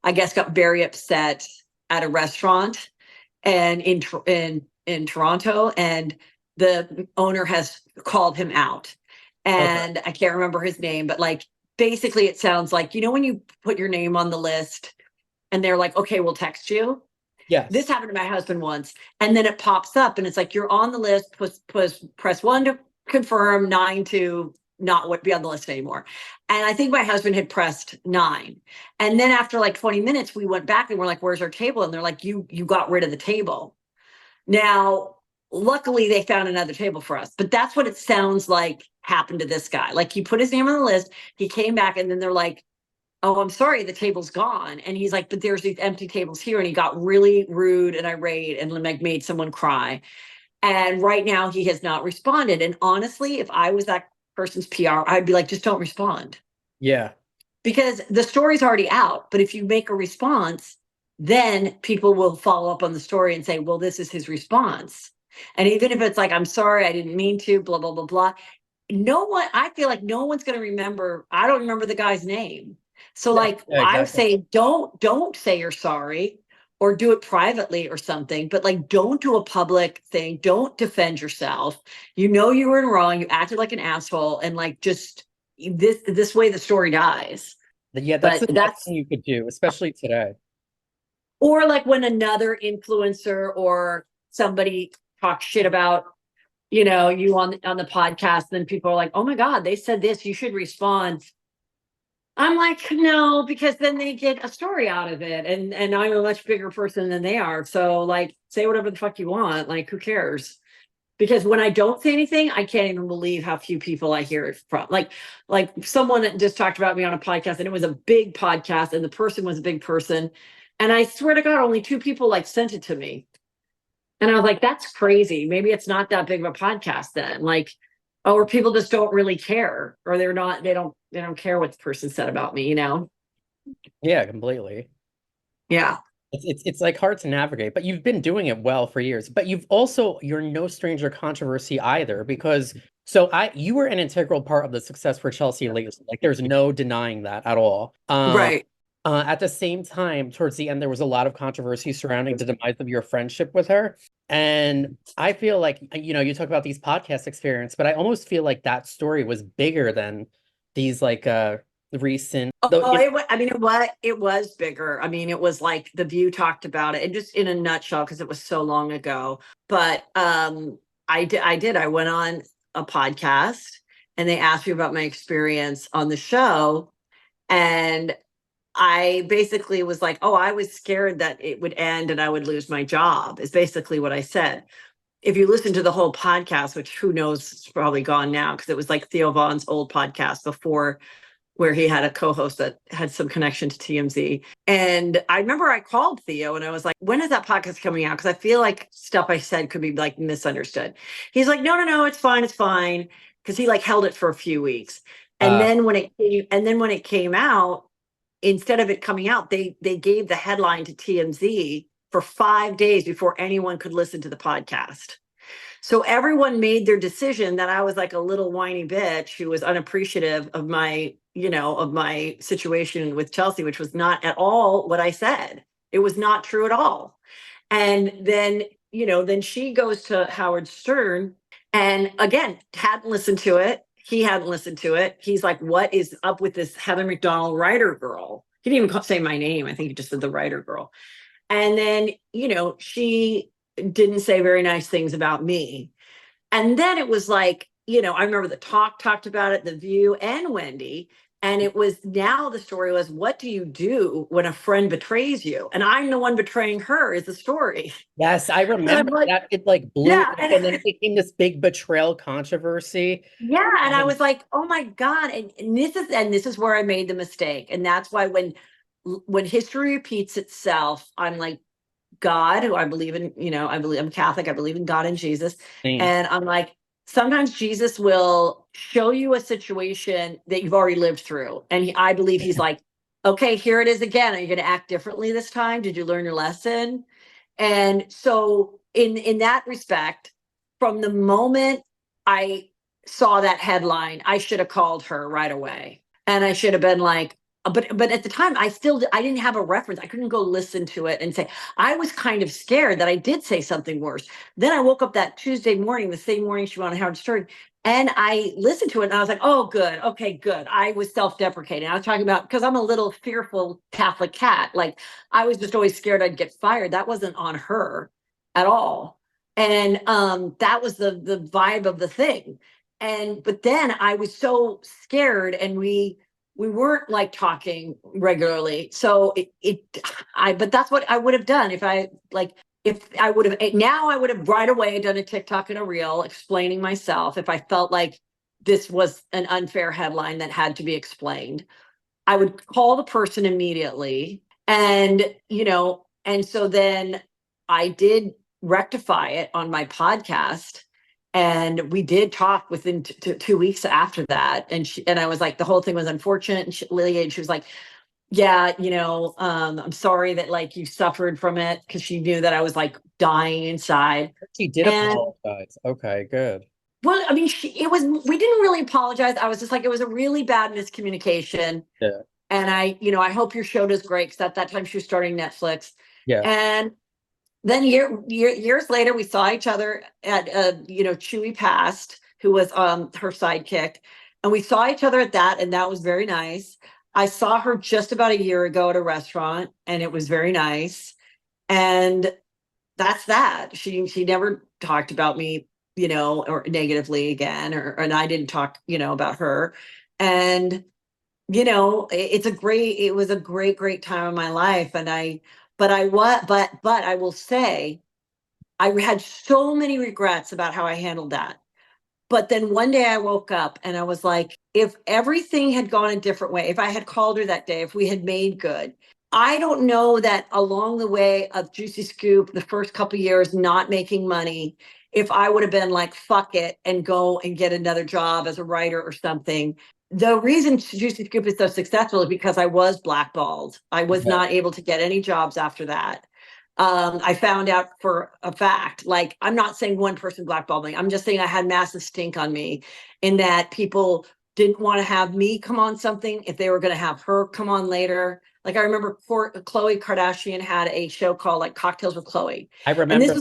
I guess got very upset at a restaurant and in Toronto, and the owner has called him out. And I can't remember his name, but like basically it sounds like, when you put your name on the list and they're like, okay, we'll text you. Yeah. This happened to my husband once. And then it pops up and it's like, you're on the list, press 1 to confirm, 9 to not be on the list anymore. And I think my husband had pressed 9. And then after like 20 minutes, we went back and we're like, where's our table? And they're like, you got rid of the table. Now, luckily they found another table for us, but that's what it sounds like happened to this guy. Like he put his name on the list, he came back, and then they're like, oh, I'm sorry, the table's gone. And he's like, but there's these empty tables here. And he got really rude and irate and like made someone cry. And right now he has not responded. And honestly, if I was that person's PR, I'd be like, just don't respond. Yeah. Because the story's already out. But if you make a response, then people will follow up on the story and say, well, this is his response. And even if it's like, I'm sorry, I didn't mean to, blah, blah, blah, blah. I feel like no one's going to remember. I don't remember the guy's name. So like, Yeah, I would exactly. say, don't say you're sorry or do it privately or something, but like, don't do a public thing. Don't defend yourself. You were in wrong. You acted like an asshole. And like, just this way the story dies. Yeah, that's But the best thing you could do, especially today. or like when another influencer or somebody talks shit about, you on the podcast, then people are like, oh my God, they said this, you should respond. I'm like, no, because then they get a story out of it. And I'm a much bigger person than they are. So like, say whatever the fuck you want. Like, who cares? Because when I don't say anything, I can't even believe how few people I hear it from. Like someone just talked about me on a podcast, and it was a big podcast, and the person was a big person. And I swear to God, only 2 people like sent it to me. And I was like, that's crazy. Maybe it's not that big of a podcast then. Like, or people just don't really care, or they don't care what the person said about me, Yeah, completely. Yeah. It's like hard to navigate, but you've been doing it well for years. But you're no stranger to controversy either, because you were an integral part of the success for Chelsea lately. Like there's no denying that at all. Right. At the same time, towards the end, there was a lot of controversy surrounding the demise of your friendship with her. And I feel like, you talk about these podcast experience, but I almost feel like that story was bigger than these like recent. It was bigger. I mean, it was like The View talked about it, and just in a nutshell, because it was so long ago. But I went on a podcast and they asked me about my experience on the show. And I basically was like, oh, I was scared that it would end and I would lose my job, is basically what I said. If you listen to the whole podcast, which who knows, it's probably gone now, because it was like Theo Vaughn's old podcast before, where he had a co-host that had some connection to TMZ. And I remember I called Theo and I was like, when is that podcast coming out? Because I feel like stuff I said could be like misunderstood. He's like, no, it's fine. Because he like held it for a few weeks. And then when it came out, instead of it coming out, they gave the headline to TMZ for 5 days before anyone could listen to the podcast. So everyone made their decision that I was like a little whiny bitch who was unappreciative of my situation with Chelsea, which was not at all what I said. It was not true at all. And then, then she goes to Howard Stern and again, hadn't listened to it. He hadn't listened to it. He's like, what is up with this Heather McDonald writer girl? He didn't even say my name. I think he just said the writer girl. And then, she didn't say very nice things about me. And then it was like, I remember the talked about it, The View and Wendy. And it was, now the story was, what do you do when a friend betrays you? And I'm the one betraying her, is the story. Yes, I And I'm remember like, that. It like blew yeah. up, and then it became this big betrayal controversy. Yeah, and I Um, was like, "Oh my God." And this is where I made the mistake. And that's why when history repeats itself, I'm like, God, who I believe in, I'm Catholic, I believe in God and Jesus. same. And I'm like, sometimes Jesus will show you a situation that you've already lived through. And I believe he's like, okay, here it is again. Are you going to act differently this time? Did you learn your lesson? And so in that respect, from the moment I saw that headline, I should have called her right away. And I should have been like, but at the time I didn't have a reference. I couldn't go listen to it and say. I was kind of scared that I did say something worse. Then I woke up that Tuesday morning, the same morning she went on Howard Stern, and I listened to it and I was like, oh, good. Okay, good. I was self-deprecating. I was talking about, because I'm a little fearful Catholic cat. Like, I was just always scared I'd get fired. That wasn't on her at all. And that was the vibe of the thing. But then I was so scared, and we weren't like talking regularly. So but that's what I would have done if I would have, now I would have right away done a TikTok and a reel explaining myself. If I felt like this was an unfair headline that had to be explained, I would call the person immediately. And so then I did rectify it on my podcast. And we did talk within 2 weeks after that. And I was like, the whole thing was unfortunate. And she was like, yeah, I'm sorry that like you suffered from it, because she knew that I was like dying inside. She did And apologize. Okay, good. well, I mean, we didn't really apologize. I was just like, it was a really bad miscommunication. Yeah, And I hope your show does great, because at that time she was starting Netflix. yeah. And then years later, we saw each other at Chewy passed, who was her sidekick, and we saw each other at that, and that was very nice. I saw her just about a year ago at a restaurant, and it was very nice. And that's that. She never talked about me, or negatively again, and I didn't talk, about her. And it was a great time in my life. But I will say, I had so many regrets about how I handled that. But then one day I woke up and I was like, if everything had gone a different way, if I had called her that day, if we had made good, I don't know that along the way of Juicy Scoop, the first couple of years not making money, if I would have been like, fuck it, and go and get another job as a writer or something. The reason Juicy Scoop is so successful is because I was blackballed. I was Yeah. not able to get any jobs after that. I found out for a fact, like, I'm not saying one person blackballed me. I'm just saying I had massive stink on me, in that people didn't want to have me come on something if they were going to have her come on later. Like, I remember Khloe Kardashian had a show called like Cocktails with Khloe. I And remember that.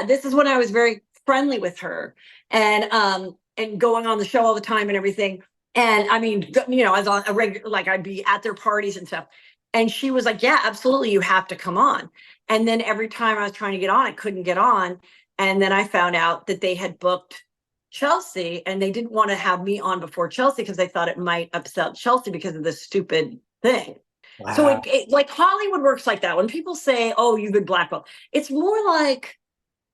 this is when I was very friendly with her, and going on the show all the time and everything. And I mean, I was on a regular, like, I'd be at their parties and stuff. And she was like, yeah, absolutely, you have to come on. And then every time I was trying to get on, I couldn't get on. And then I found out that they had booked Chelsea, and they didn't want to have me on before Chelsea because they thought it might upset Chelsea because of this stupid thing. So Wow. it like Hollywood works like that. When people say, oh, you've been blackballed, it's more like,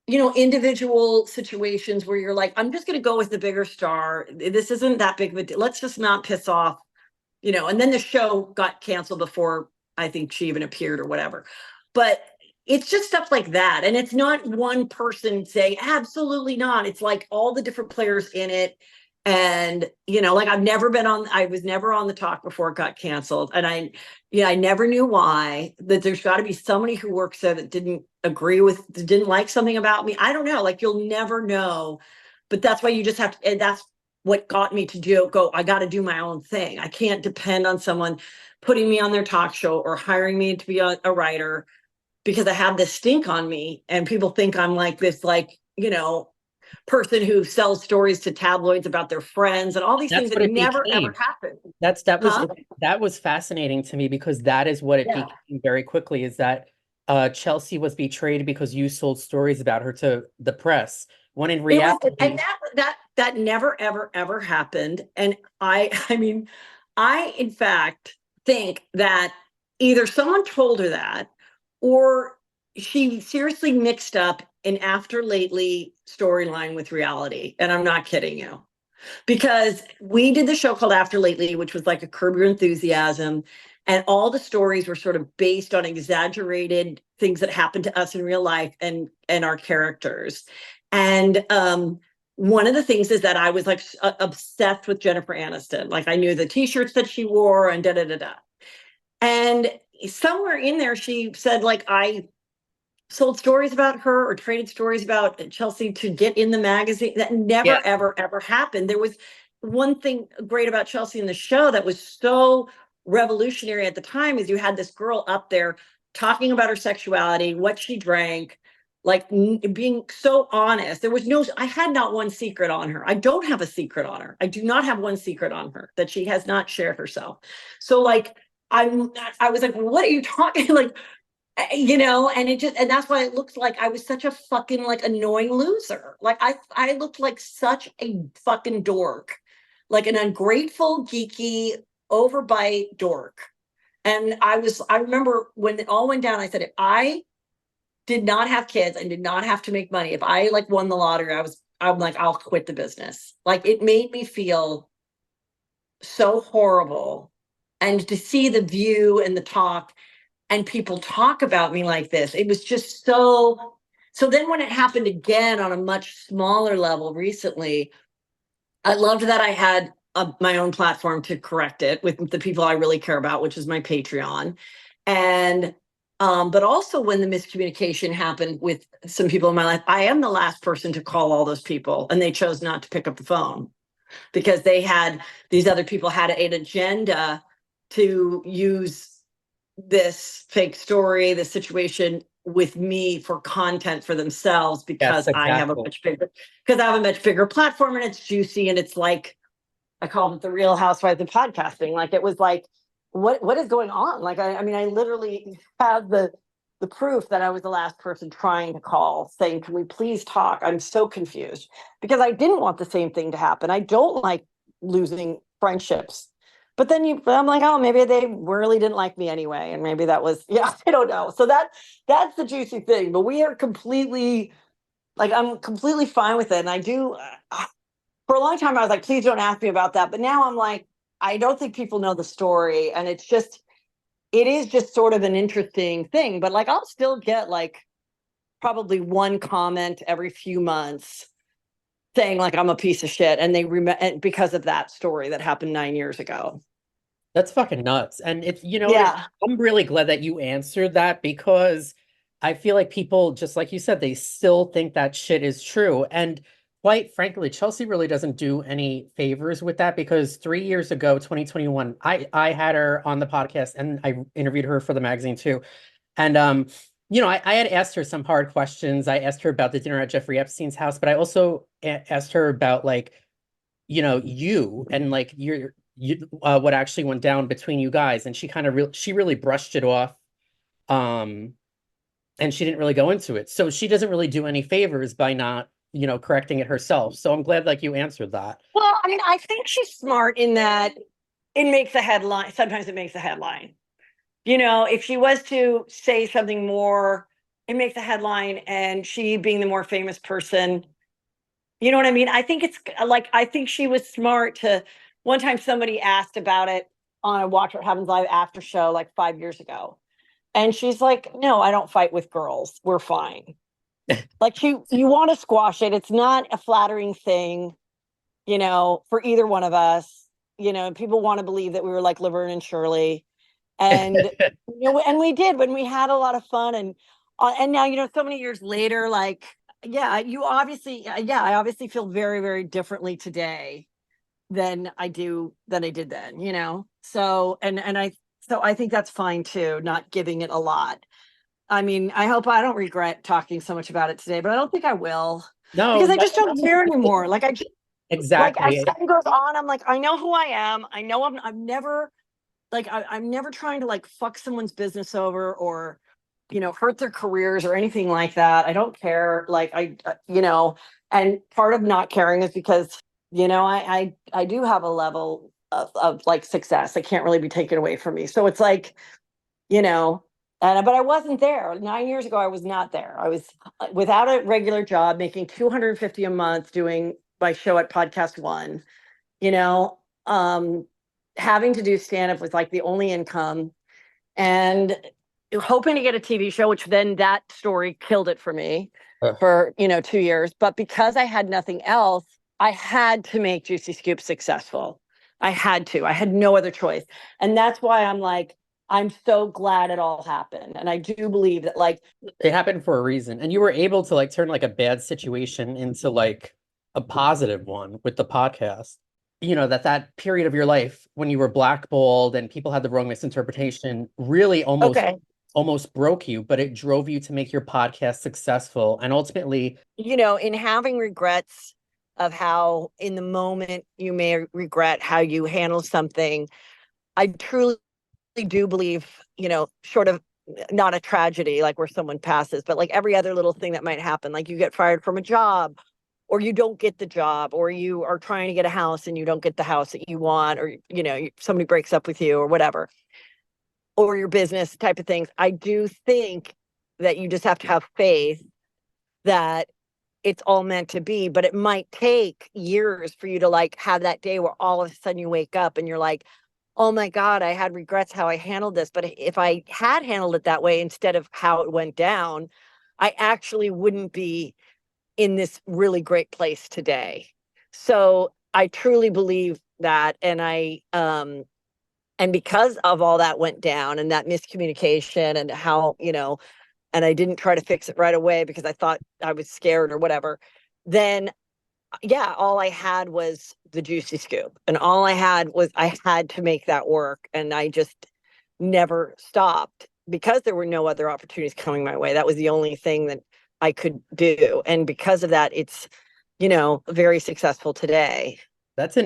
individual situations where you're like, I'm just going to go with the bigger star. This isn't that big of a deal. Let's just not piss off, and then the show got canceled before I think she even appeared or whatever. But it's just stuff like that. And it's not one person saying, absolutely not. It's like all the different players in it. And, like, I was never on the talk before it got canceled. And I never knew why. That there's got to be somebody who works there that didn't didn't like something about me. I don't know. Like, you'll never know. But that's why you just have to, and that's what got me to I got to do my own thing. I can't depend on someone putting me on their talk show or hiring me to be a writer, because I have this stink on me, and people think I'm like this, like, person who sells stories to tabloids about their friends and all these That's things what that it never became. ever happened. That Huh? was fascinating to me, because that is what it Yeah. became very quickly, is that Chelsea was betrayed because you sold stories about her to the press, when in It was, reality, and that never ever ever happened. And I mean, I in fact think that either someone told her that, or she seriously mixed up an After Lately storyline with reality. And I'm not kidding you, because we did the show called After Lately, which was like a Curb Your Enthusiasm, and all the stories were sort of based on exaggerated things that happened to us in real life and our characters. And one of the things is that I was like obsessed with Jennifer Aniston. Like I knew the T-shirts that she wore and da da da da. And somewhere in there, she said like I sold stories about her or traded stories about Chelsea to get in the magazine. That yeah, never, ever, ever happened. There was one thing great about Chelsea in the show that was so revolutionary at the time is you had this girl up there talking about her sexuality, what she drank, like being so honest. There was no, I had not one secret on her. I don't have a secret on her. I do not have one secret on her that she has not shared herself. So like, I was like, what are you talking like? And it just, and that's why it looks like I was such a fucking like annoying loser. Like I looked like such a fucking dork, like an ungrateful, geeky, overbite dork. And I remember when it all went down, I said, if I did not have kids and did not have to make money, if I like won the lottery, I'm like, I'll quit the business. Like it made me feel so horrible. And to see the view and the talk and people talk about me like this, it was just so then when it happened again on a much smaller level recently, I loved that I had my own platform to correct it with the people I really care about, which is my Patreon. And but also when the miscommunication happened with some people in my life, I am the last person to call all those people, and they chose not to pick up the phone because these other people had an agenda to use this fake story, this situation with me for content for themselves, yes, because exactly. I have a much bigger platform and it's juicy and it's like I called it the Real Housewives of podcasting. Like it was like, what is going on? Like I mean, I literally have the proof that I was the last person trying to call saying, can we please talk? I'm so confused because I didn't want the same thing to happen. I don't like losing friendships. But then I'm like, oh, maybe they really didn't like me anyway. And maybe that was, yeah, I don't know. So that's the juicy thing. But we are completely, like, I'm completely fine with it. And I do, for a long time, I was like, please don't ask me about that. But now I'm like, I don't think people know the story. And it is just sort of an interesting thing. But like, I'll still get like probably one comment every few months saying like I'm a piece of shit, and they remember because of that story that happened 9 years ago. That's fucking nuts. And if you know what, Yeah. I'm really glad that you answered that, because I feel like people, just like you said, they still think that shit is true. And quite frankly, Chelsea really doesn't do any favors with that, because 3 years ago, 2021, I had her on the podcast and I interviewed her for the magazine too. And I had asked her some hard questions. I asked her about the dinner at Jeffrey Epstein's house, but I also asked her about like, you and like what actually went down between you guys. And she really brushed it off. Um, and she didn't really go into it. So she doesn't really do any favors by not, correcting it herself. So I'm glad like you answered that. Well, I mean, I think she's smart in that it makes a headline. Sometimes it makes a headline. If she was to say something more, it makes a headline, and she being the more famous person, you know what I mean? I think it's like, I think she was smart to, one time somebody asked about it on a Watch What Happens Live after show like 5 years ago. And she's like, no, I don't fight with girls. We're fine. Like you want to squash it. It's not a flattering thing, for either one of us. People want to believe that we were like Laverne and Shirley. And, and we did when we had a lot of fun. And now, so many years later, like, yeah, I obviously feel very, very differently today than I did then. So, so I think that's fine too, not giving it a lot. I mean, I hope I don't regret talking so much about it today, but I don't think I will. No, because I just don't care anymore. Like like as exactly. time goes on, I'm like, I know who I am. I know I'm never like I'm never trying to like fuck someone's business over or hurt their careers or anything like that. I don't care. Like and part of not caring is because I do have a level of like success that can't really be taken away from me. So it's like, but I wasn't there 9 years ago. I was not there. I was without a regular job, making $250 a month, doing my show at Podcast One. You know, having to do stand up was like the only income, and hoping to get a TV show, which then that story killed it for me for 2 years. But because I had nothing else, I had to make Juicy Scoop successful. I had to. I had no other choice, and that's why I'm like, I'm so glad it all happened. And I do believe that like It happened for a reason. And you were able to like turn like a bad situation into like a positive one with the podcast. That period of your life when you were blackballed and people had the wrong misinterpretation really okay, almost broke you, but it drove you to make your podcast successful. And ultimately, in having regrets of how in the moment you may regret how you handle something, I truly do believe, short of not a tragedy like where someone passes, but like every other little thing that might happen, like you get fired from a job, or you don't get the job, or you are trying to get a house and you don't get the house that you want, or somebody breaks up with you or whatever, or your business type of things. I do think that you just have to have faith that it's all meant to be, but it might take years for you to like have that day where all of a sudden you wake up and you're like, oh my God, I had regrets how I handled this. But if I had handled it that way instead of how it went down, I actually wouldn't be in this really great place today. So I truly believe that. And because of all that went down and that miscommunication and how, and I didn't try to fix it right away because I thought I was scared or whatever, then yeah, all I had was the Juicy Scoop, and all I had was I had to make that work, and I just never stopped because there were no other opportunities coming my way. That was the only thing that I could do, and because of that, it's very successful today. that's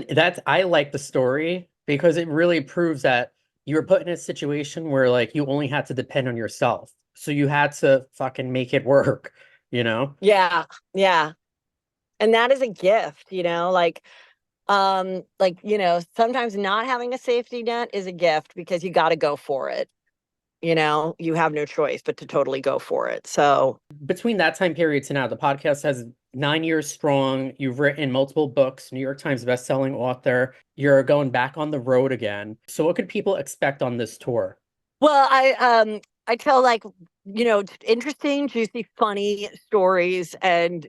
I like the story because it really proves that you were put in a situation where like you only had to depend on yourself. So you had to fucking make it work, you know? Yeah, yeah, and that is a gift, sometimes not having a safety net is a gift because you got to go for it. You have no choice but to totally go for it. So Between that time period to now, the podcast has 9 years strong. You've written multiple books, New York Times bestselling author. You're going back on the road again. So what could people expect on this tour? well, I tell like interesting, juicy, funny stories, and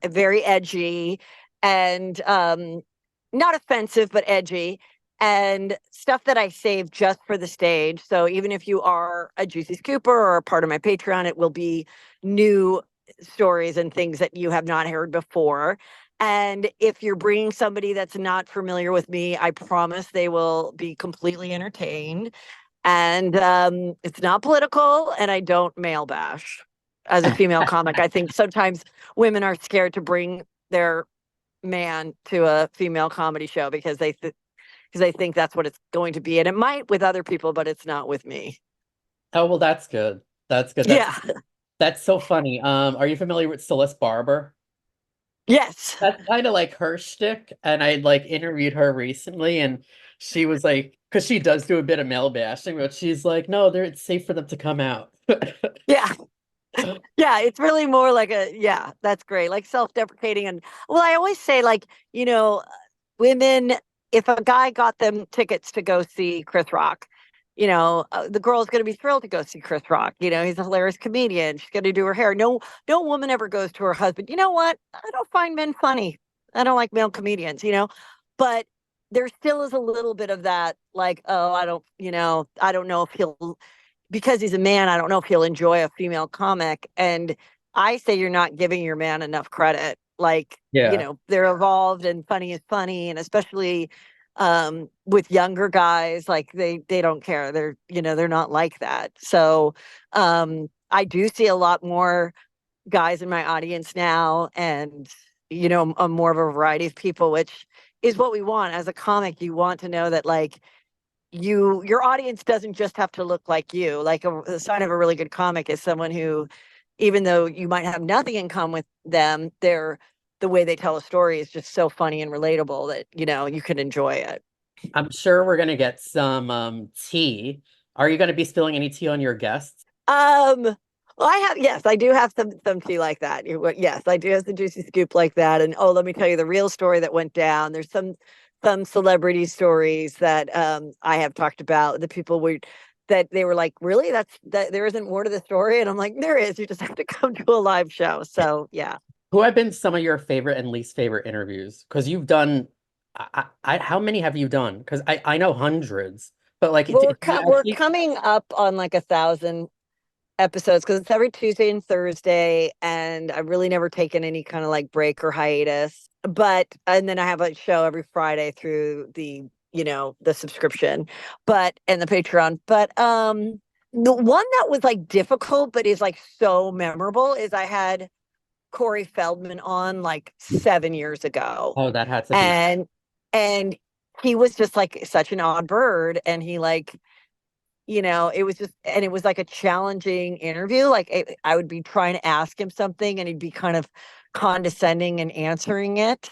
very edgy, and not offensive but edgy, and stuff that I save just for the stage. So even if you are a Juicy Scooper or a part of my Patreon, it will be new stories and things that you have not heard before. And if you're bringing somebody that's not familiar with me, I promise they will be completely entertained. And it's not political, and I don't male bash. As a female comic, I think sometimes women are scared to bring their man to a female comedy show because they think that's what it's going to be, and it might with other people, but it's not with me. Oh, well, that's good. That's good. Yeah. That's so funny. Are you familiar with Celeste Barber? Yes. That's kind of like her shtick, and I like interviewed her recently, and she was like, because she does do a bit of male bashing, but she's like, no, it's safe for them to come out. Yeah. Yeah, it's really more like yeah, that's great. Like self-deprecating. And well, I always say like, women, if a guy got them tickets to go see Chris Rock, the girl's going to be thrilled to go see Chris Rock. He's a hilarious comedian. She's going to do her hair. No woman ever goes to her husband, you know what? I don't find men funny. I don't like male comedians, but there still is a little bit of that, like, oh, I don't know if he'll, because he's a man, I don't know if he'll enjoy a female comic. And I say you're not giving your man enough credit. Like, Yeah. they're evolved and funny is funny. And especially with younger guys, like they don't care. They're not like that. So I do see a lot more guys in my audience now, and a more of a variety of people, which is what we want as a comic. You want to know that like your audience doesn't just have to look like you. Like the sign of a really good comic is someone who, even though you might have nothing in common with them, the way they tell a story is just so funny and relatable that you can enjoy it. I'm sure we're gonna get some tea. Are you gonna be spilling any tea on your guests? Well, yes, I do have some tea like that. Yes, I do have the juicy scoop like that. And oh, let me tell you the real story that went down. There's some celebrity stories that I have talked about. The people that they were like, really? That there isn't more to the story? And I'm like, there is. You just have to come to a live show. So yeah. Who have been some of your favorite and least favorite interviews? Because you've done, how many have you done? Because I know hundreds, but like, Well, you we're actually, coming up on like 1,000 episodes because it's every Tuesday and Thursday, and I've really never taken any kind of like break or hiatus. And then I have a show every Friday through the subscription, and the Patreon. But the one that was like difficult, but is like so memorable is I had Corey Feldman on like 7 years ago, oh, that had to be, and he was just like such an odd bird, and he like it was just, and it was like a challenging interview. Like I would be trying to ask him something and he'd be kind of condescending and answering it.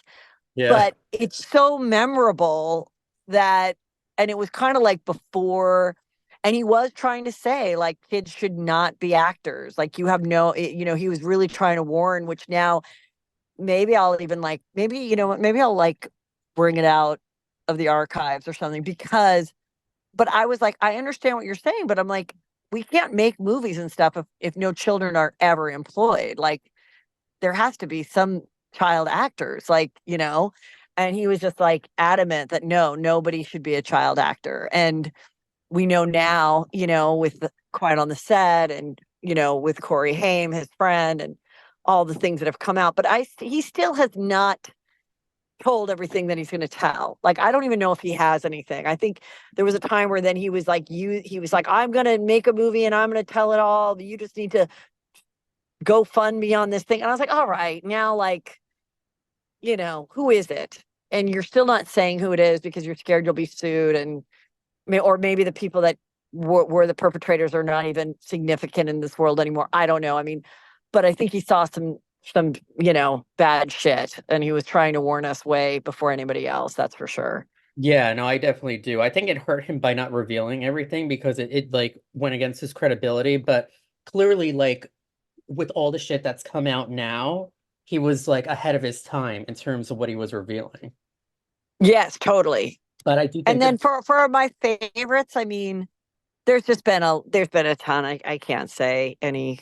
yeah, But it's so memorable that, and it was kind of like before, and he was trying to say like kids should not be actors. Like you have no, he was really trying to warn, which now maybe I'll even like, maybe, maybe I'll like bring it out of the archives or something because but I was like, I understand what you're saying, but I'm like, we can't make movies and stuff if no children are ever employed. Like there has to be some child actors, and he was just like adamant that no, nobody should be a child actor. And we know now, with Quiet on the Set and, with Corey Haim, his friend, and all the things that have come out. But he still has not told everything that he's going to tell. Like, I don't even know if he has anything. I think there was a time where then he was like, I'm going to make a movie and I'm going to tell it all. You just need to go fund me on this thing. And I was like, all right, now, like, who is it? And you're still not saying who it is because you're scared you'll be sued. Or maybe the people that were the perpetrators are not even significant in this world anymore. I don't know. I mean, but I think he saw some bad shit, and he was trying to warn us way before anybody else. That's for sure. yeah, no, I definitely do. I think it hurt him by not revealing everything because it like went against his credibility. But clearly, like with all the shit that's come out now, he was like ahead of his time in terms of what he was revealing. Yes, totally. But I do And think then that, for my favorites, I mean, there's been a ton. I can't say any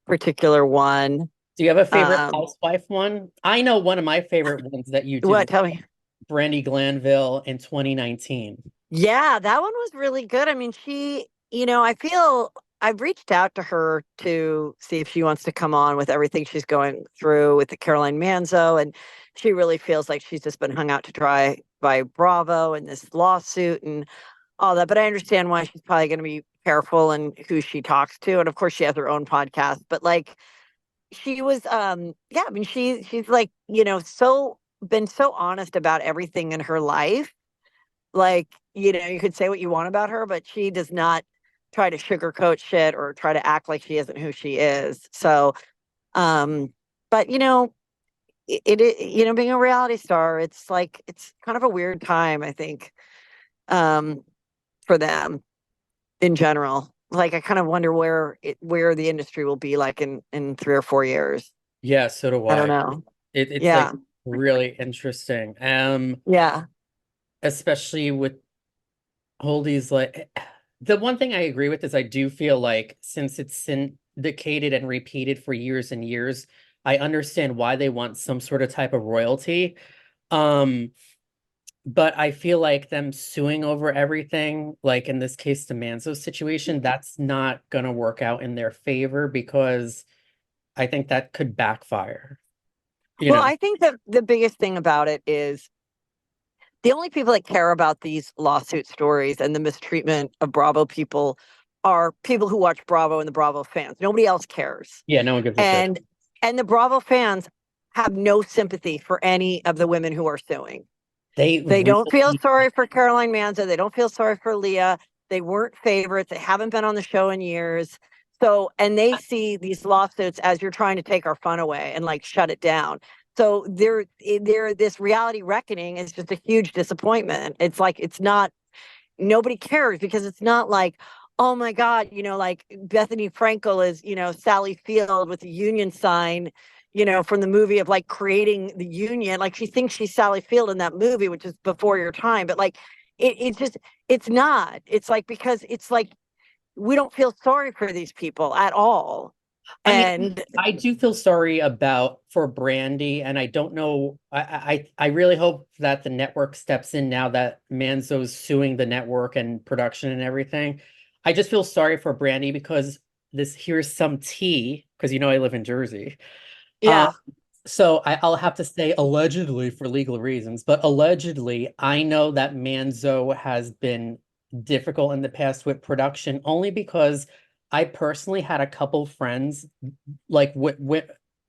particular one. do you have a favorite Um, housewife one? I know one of my favorite ones that you did what? was Tell me. Brandi Glanville in 2019. Yeah, that one was really good. I mean, I feel I've reached out to her to see if she wants to come on with everything she's going through with the Caroline Manzo. And she really feels like she's just been hung out to dry by Bravo and this lawsuit and all that. But I understand why she's probably going to be careful and who she talks to. And of course, she has her own podcast. But like, she was, yeah, I mean, she's like, so been so honest about everything in her life. Like, you could say what you want about her, but she does not try to sugarcoat shit or try to act like she isn't who she is. So, um, but being a reality star, it's like it's kind of a weird time, I think, um, for them in general. Like, I kind of wonder where the industry will be like in 3 or 4 years. Yeah, so do I don't I. know. It's like Yeah, really interesting. yeah. Especially with all these like the one thing I agree with is I do feel like since it's syndicated and repeated for years and years, I understand why they want some sort of type of royalty. Um, but I feel like them suing over everything, like in this case, the Manzo situation, that's not gonna work out in their favor because I think that could backfire, you Well, know. I think that the biggest thing about it is the only people that care about these lawsuit stories and the mistreatment of Bravo people are people who watch Bravo and the Bravo fans. Nobody else cares. Yeah, no one gives a shit. And the Bravo fans have no sympathy for any of the women who are suing. They don't feel really, sorry for Caroline Manzo. They don't feel sorry for Leah. They weren't favorites. They haven't been on the show in years. So, and they see these lawsuits as you're trying to take our fun away and like shut it down. So they're this reality reckoning is just a huge disappointment. It's like, it's not, nobody cares because it's not like, oh my God, you know, like Bethany Frankel is, you know, Sally Field with the union sign, you know, from the movie of like creating the union. Like she thinks she's Sally Field in that movie, which is before your time. But like, it's just, it's not. It's like, because it's like, we don't feel sorry for these people at all. I mean, And I do feel sorry for Brandi, and I don't know. I really hope that the network steps in now that Manzo's suing the network and production and everything. I just feel sorry for Brandi because here's some tea, because you know I live in Jersey. Uh, yeah, so I'll have to say allegedly for legal reasons, but allegedly, I know that Manzo has been difficult in the past with production only because I personally had a couple friends like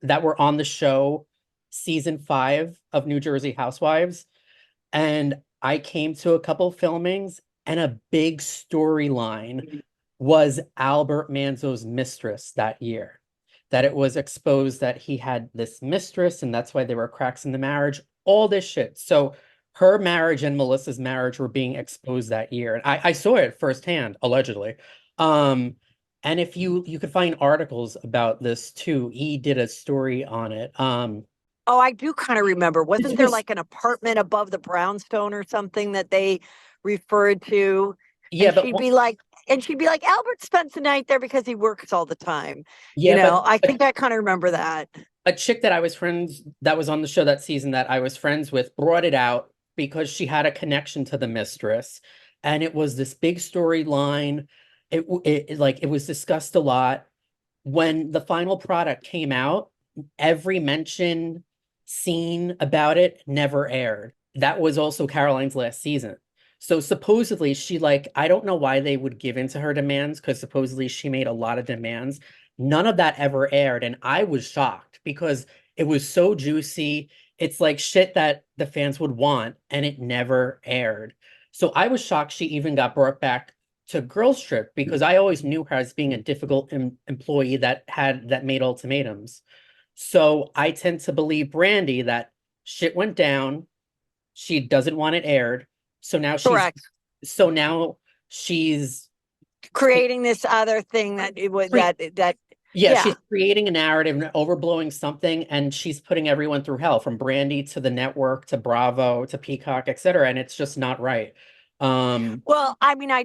that were on the show season 5 of New Jersey Housewives, and I came to a couple filmings, and a big storyline was Albert Manzo's mistress that year. That it was exposed that he had this mistress, and that's why there were cracks in the marriage, all this shit. So her marriage and Melissa's marriage were being exposed that year. And I saw it firsthand, allegedly. Um, and if you could find articles about this too, he did a story on it. oh, I do kind of remember. Wasn't there Just like an apartment above the brownstone or something that they referred to? yeah, And but she'd be like, Albert spends the night there because he works all the time. You yeah, know, I but think I kind of remember that. a chick that was on the show that season that I was friends with brought it out because she had a connection to the mistress, and it was this big storyline. It was discussed a lot. When the final product came out, every mention scene about it never aired. That was also Caroline's last season. So supposedly I don't know why they would give in to her demands, because supposedly she made a lot of demands. None of that ever aired, and I was shocked because it was so juicy. It's like shit that the fans would want, and it never aired. So I was shocked she even got brought back to Girls Trip, because I always knew her as being a difficult employee that made ultimatums. So I tend to believe Brandi that shit went down. She doesn't want it aired. So now Correct. so now she's Creating this other thing that it was that yeah, yeah. she's creating a narrative and overblowing something, and she's putting everyone through hell, from Brandi to the network to Bravo to Peacock, etc. And it's just not right. Well, I mean, I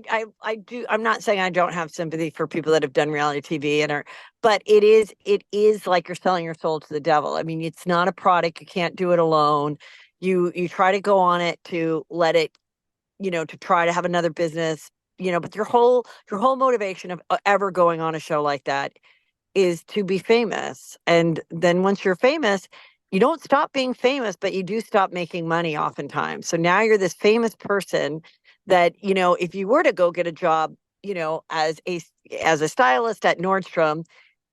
do. I'm not saying I don't have sympathy for people that have done reality TV and are, but it is like you're selling your soul to the devil. I mean, it's not a product. You can't do it alone. You try to go on it to let it, you know, to try to have another business, you know, but your whole motivation of ever going on a show like that is to be famous. And then once you're famous, you don't stop being famous, but you do stop making money oftentimes. So now you're this famous person that, you know, if you were to go get a job, you know, as a stylist at Nordstrom,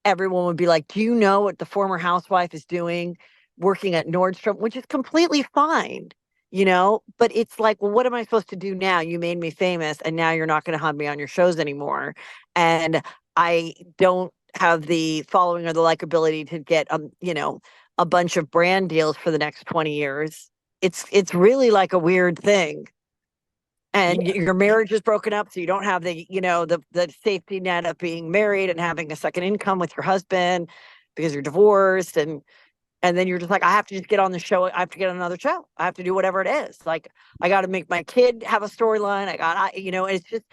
everyone would be like, do you know what the former housewife is doing working at Nordstrom, which is completely fine, you know, but it's like, well, what am I supposed to do now? You made me famous and now you're not going to have me on your shows anymore. And I don't have the following or the likability to get, you know, a bunch of brand deals for the next 20 years. It's really like a weird thing. And yeah, your marriage is broken up, so you don't have the, you know, the safety net of being married and having a second income with your husband because you're divorced. And then you're just like, I have to just get on the show. I have to get on another show. I have to do whatever it is. Like, I got to make my kid have a storyline. You know, it's just,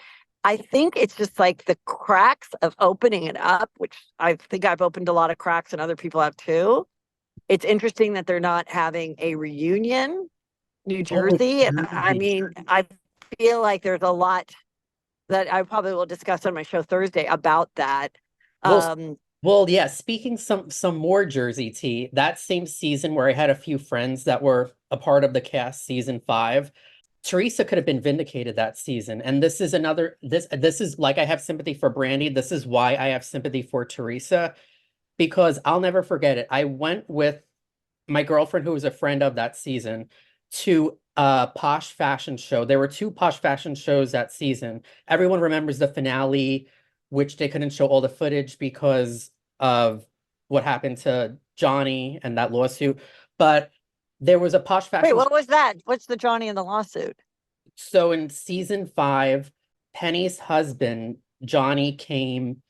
I think it's just like the cracks of opening it up, which I think I've opened a lot of cracks and other people have too. It's interesting that they're not having a reunion, New oh, Jersey. And I Jersey. mean, I feel like there's a lot that I probably will discuss on my show Thursday about that. Well, Um, yeah, speaking some more Jersey tea, that same season where I had a few friends that were a part of the cast season 5, Teresa could have been vindicated that season. And this is another, this is like, I have sympathy for Brandi. This is why I have sympathy for Teresa, because I'll never forget it. I went with my girlfriend, who was a friend of that season, to a posh fashion show. There were two posh fashion shows that season. Everyone remembers the finale, which they couldn't show all the footage because of what happened to Johnny and that lawsuit. But there was a posh fashion Wait, show. what was that? What's the Johnny and the lawsuit? So in season 5, Penny's husband, Johnny, came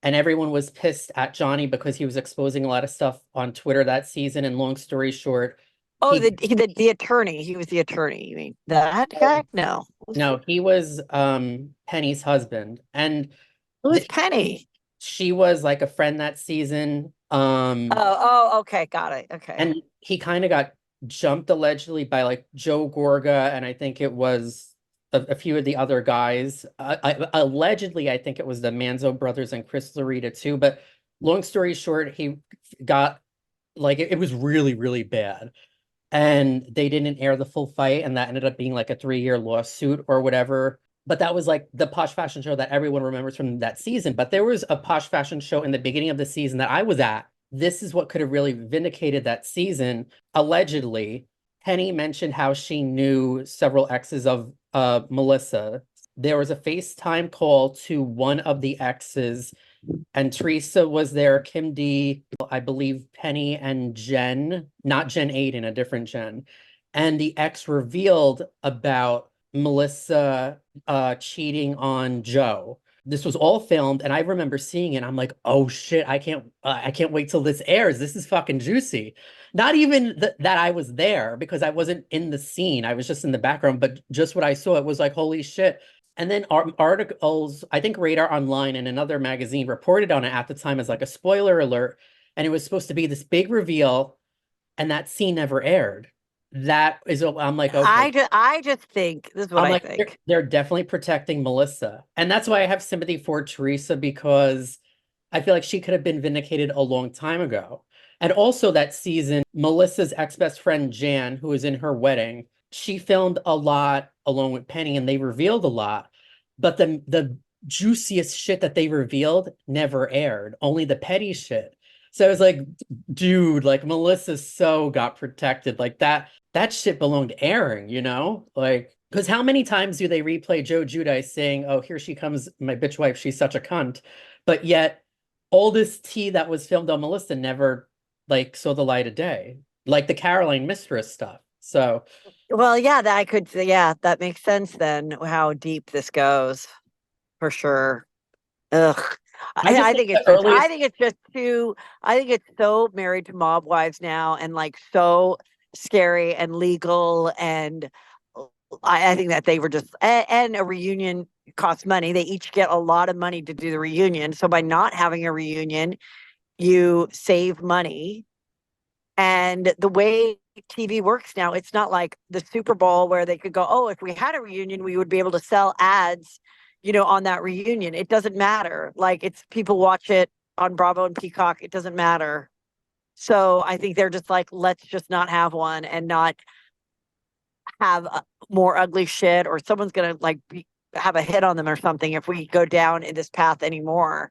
and everyone was pissed at Johnny because he was exposing a lot of stuff on Twitter that season. And long story short, Oh, he, the attorney. He was the attorney. You mean that guy? No. no, he was Penny's husband. And Who's Penny? she was like a friend that season. Okay, got it. Okay. And he kind of got jumped allegedly by like Joe Gorga, and I think it was a few of the other guys. Allegedly, I think it was the Manzo brothers and Chris Larita too. But long story short, he got like it was really, really bad. And they didn't air the full fight, and that ended up being like a 3-year lawsuit or whatever. But that was like the posh fashion show that everyone remembers from that season. But there was a posh fashion show in the beginning of the season that I was at. This is what could have really vindicated that season. Allegedly, Penny mentioned how she knew several exes of Melissa. There was a FaceTime call to one of the exes, and Teresa was there, Kim D, I believe Penny and Jen, not Jen Aiden, a different Jen. And the ex revealed about Melissa cheating on Joe. This was all filmed, and I remember seeing it. I'm like, oh shit, I can't wait till this airs. This is fucking juicy. Not even that I was there, because I wasn't in the scene. I was just in the background, but just what I saw, it was like, holy shit. And then articles, I think Radar Online and another magazine reported on it at the time as like a spoiler alert. And it was supposed to be this big reveal, and that scene never aired. That is, I'm like, okay. I just think this is what I'm I like, think. they're definitely protecting Melissa. And that's why I have sympathy for Teresa, because I feel like she could have been vindicated a long time ago. And also that season, Melissa's ex-best friend, Jan, who was in her wedding, she filmed a lot along with Penny, and they revealed a lot. But the juiciest shit that they revealed never aired, only the petty shit. So I was like, dude, like Melissa so got protected. Like that shit belonged airing, you know? Like, because how many times do they replay Joe Giudice saying, oh, here she comes, my bitch wife, she's such a cunt. But yet all this tea that was filmed on Melissa never like saw the light of day, like the Caroline Mistress stuff. So Well, yeah, that makes sense then, how deep this goes, for sure. Ugh. I think it's just I think it's so Married to Mob Wives now, and like so scary and legal, and I think that they were just and a reunion costs money. They each get a lot of money to do the reunion. So by not having a reunion, you save money. And the way TV works now, it's not like the Super Bowl where they could go, oh, if we had a reunion, we would be able to sell ads, on that reunion. It doesn't matter. Like, it's people watch it on Bravo and Peacock. It doesn't matter. So I think they're just like, let's just not have one and not have more ugly shit, or someone's going to have a hit on them or something if we go down in this path anymore.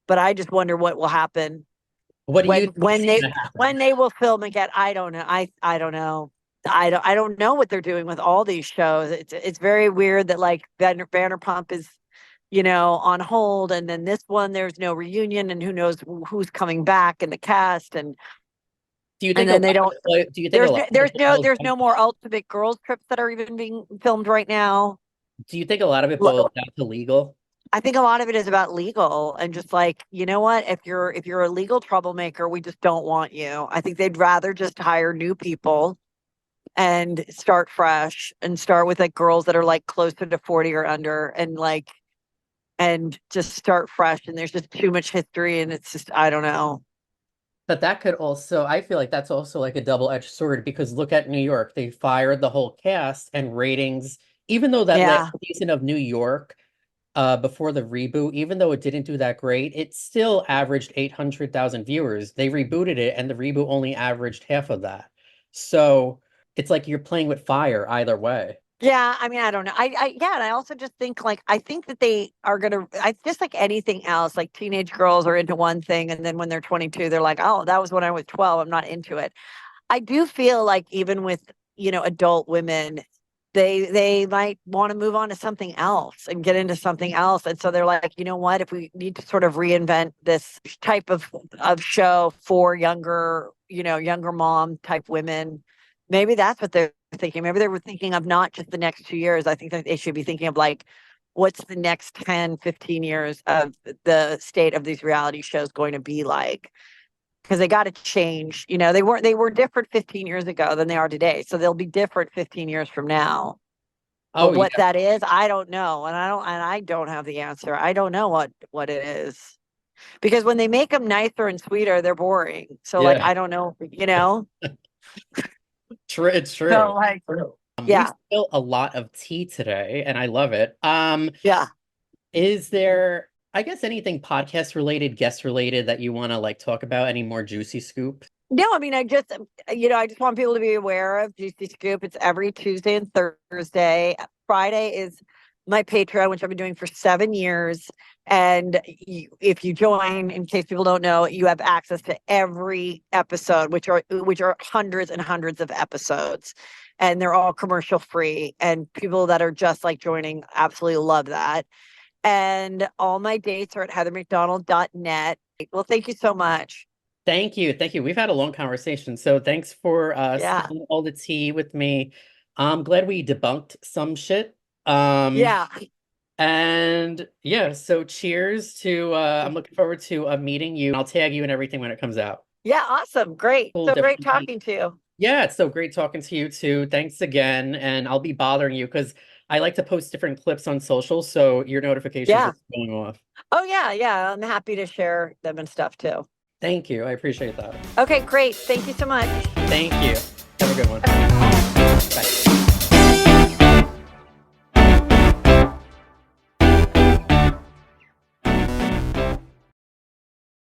But I just wonder what will happen. what do you When they will film again. I don't know. I don't know. I don't know what they're doing with all these shows. It's very weird that like Vanderpump is, on hold, and then this one there's no reunion, and who knows who's coming back in the cast, and do you think then they don't. do you think There's no more Ultimate Girls trips that are even being filmed right now. do you think a lot of it boils down to legal? I think a lot of it is about legal, and just like, you know what, if you're a legal troublemaker, we just don't want you. I think they'd rather just hire new people and start fresh, and start with like girls that are like closer to 40 or under, and just start fresh. And there's just too much history, and it's just, I don't know. But that could also, I feel like that's also like a double-edged sword, because look at New York. They fired the whole cast, and ratings, even though that last season of New York, before the reboot, even though it didn't do that great, it still averaged 800,000 viewers. They rebooted it, and the reboot only averaged half of that. So it's like you're playing with fire either way. Yeah, I mean, I don't know. And I also just think like I think that they are gonna. I just like anything else. Like teenage girls are into one thing, and then when they're 22, they're like, "Oh, that was when I was 12. I'm not into it." I do feel like even with adult women, they might want to move on to something else and get into something else, and so they're like, you know what? If we need to sort of reinvent this type of show for younger mom type women, maybe that's what they're thinking. Maybe they were thinking of not just the next 2 years. I think that they should be thinking of like, what's the next 10, 15 years of the state of these reality shows going to be like? Because they got to change. They were different 15 years ago than they are today. So they'll be different 15 years from now. Oh, But yeah. what that is, I don't know. And I don't have the answer. I don't know what it is. Because when they make them nicer and sweeter, they're boring. So like, Yeah. I don't know. True. It's true. So like, True. We yeah, spilled a lot of tea today, and I love it. yeah. Is there, I guess, anything podcast related, guest related that you want to like talk about? Any more juicy scoop? No, I mean, I just want people to be aware of Juicy Scoop. It's every Tuesday and Thursday. Friday is my Patreon, which I've been doing for 7 years. And if you join, in case people don't know, you have access to every episode, which are hundreds and hundreds of episodes, and they're all commercial free. And people that are just like joining absolutely love that. And all my dates are at heathermcdonald.net. Well, thank you so much. Thank you. Thank you. We've had a long conversation. So thanks for Yeah. spilling all the tea with me. I'm glad we debunked some shit. Yeah. And yeah, so cheers to I'm looking forward to meeting you. I'll tag you and everything when it comes out. Yeah. Awesome. Great. Cool, So great definitely. talking to you. Yeah, it's so great talking to you too. Thanks again. And I'll be bothering you because I like to post different clips on social, so your notifications Yeah. are going off. Oh, yeah. Yeah. I'm happy to share them and stuff too. Thank you. I appreciate that. Okay. Great. Thank you so much. Thank you. Have a good one. Bye.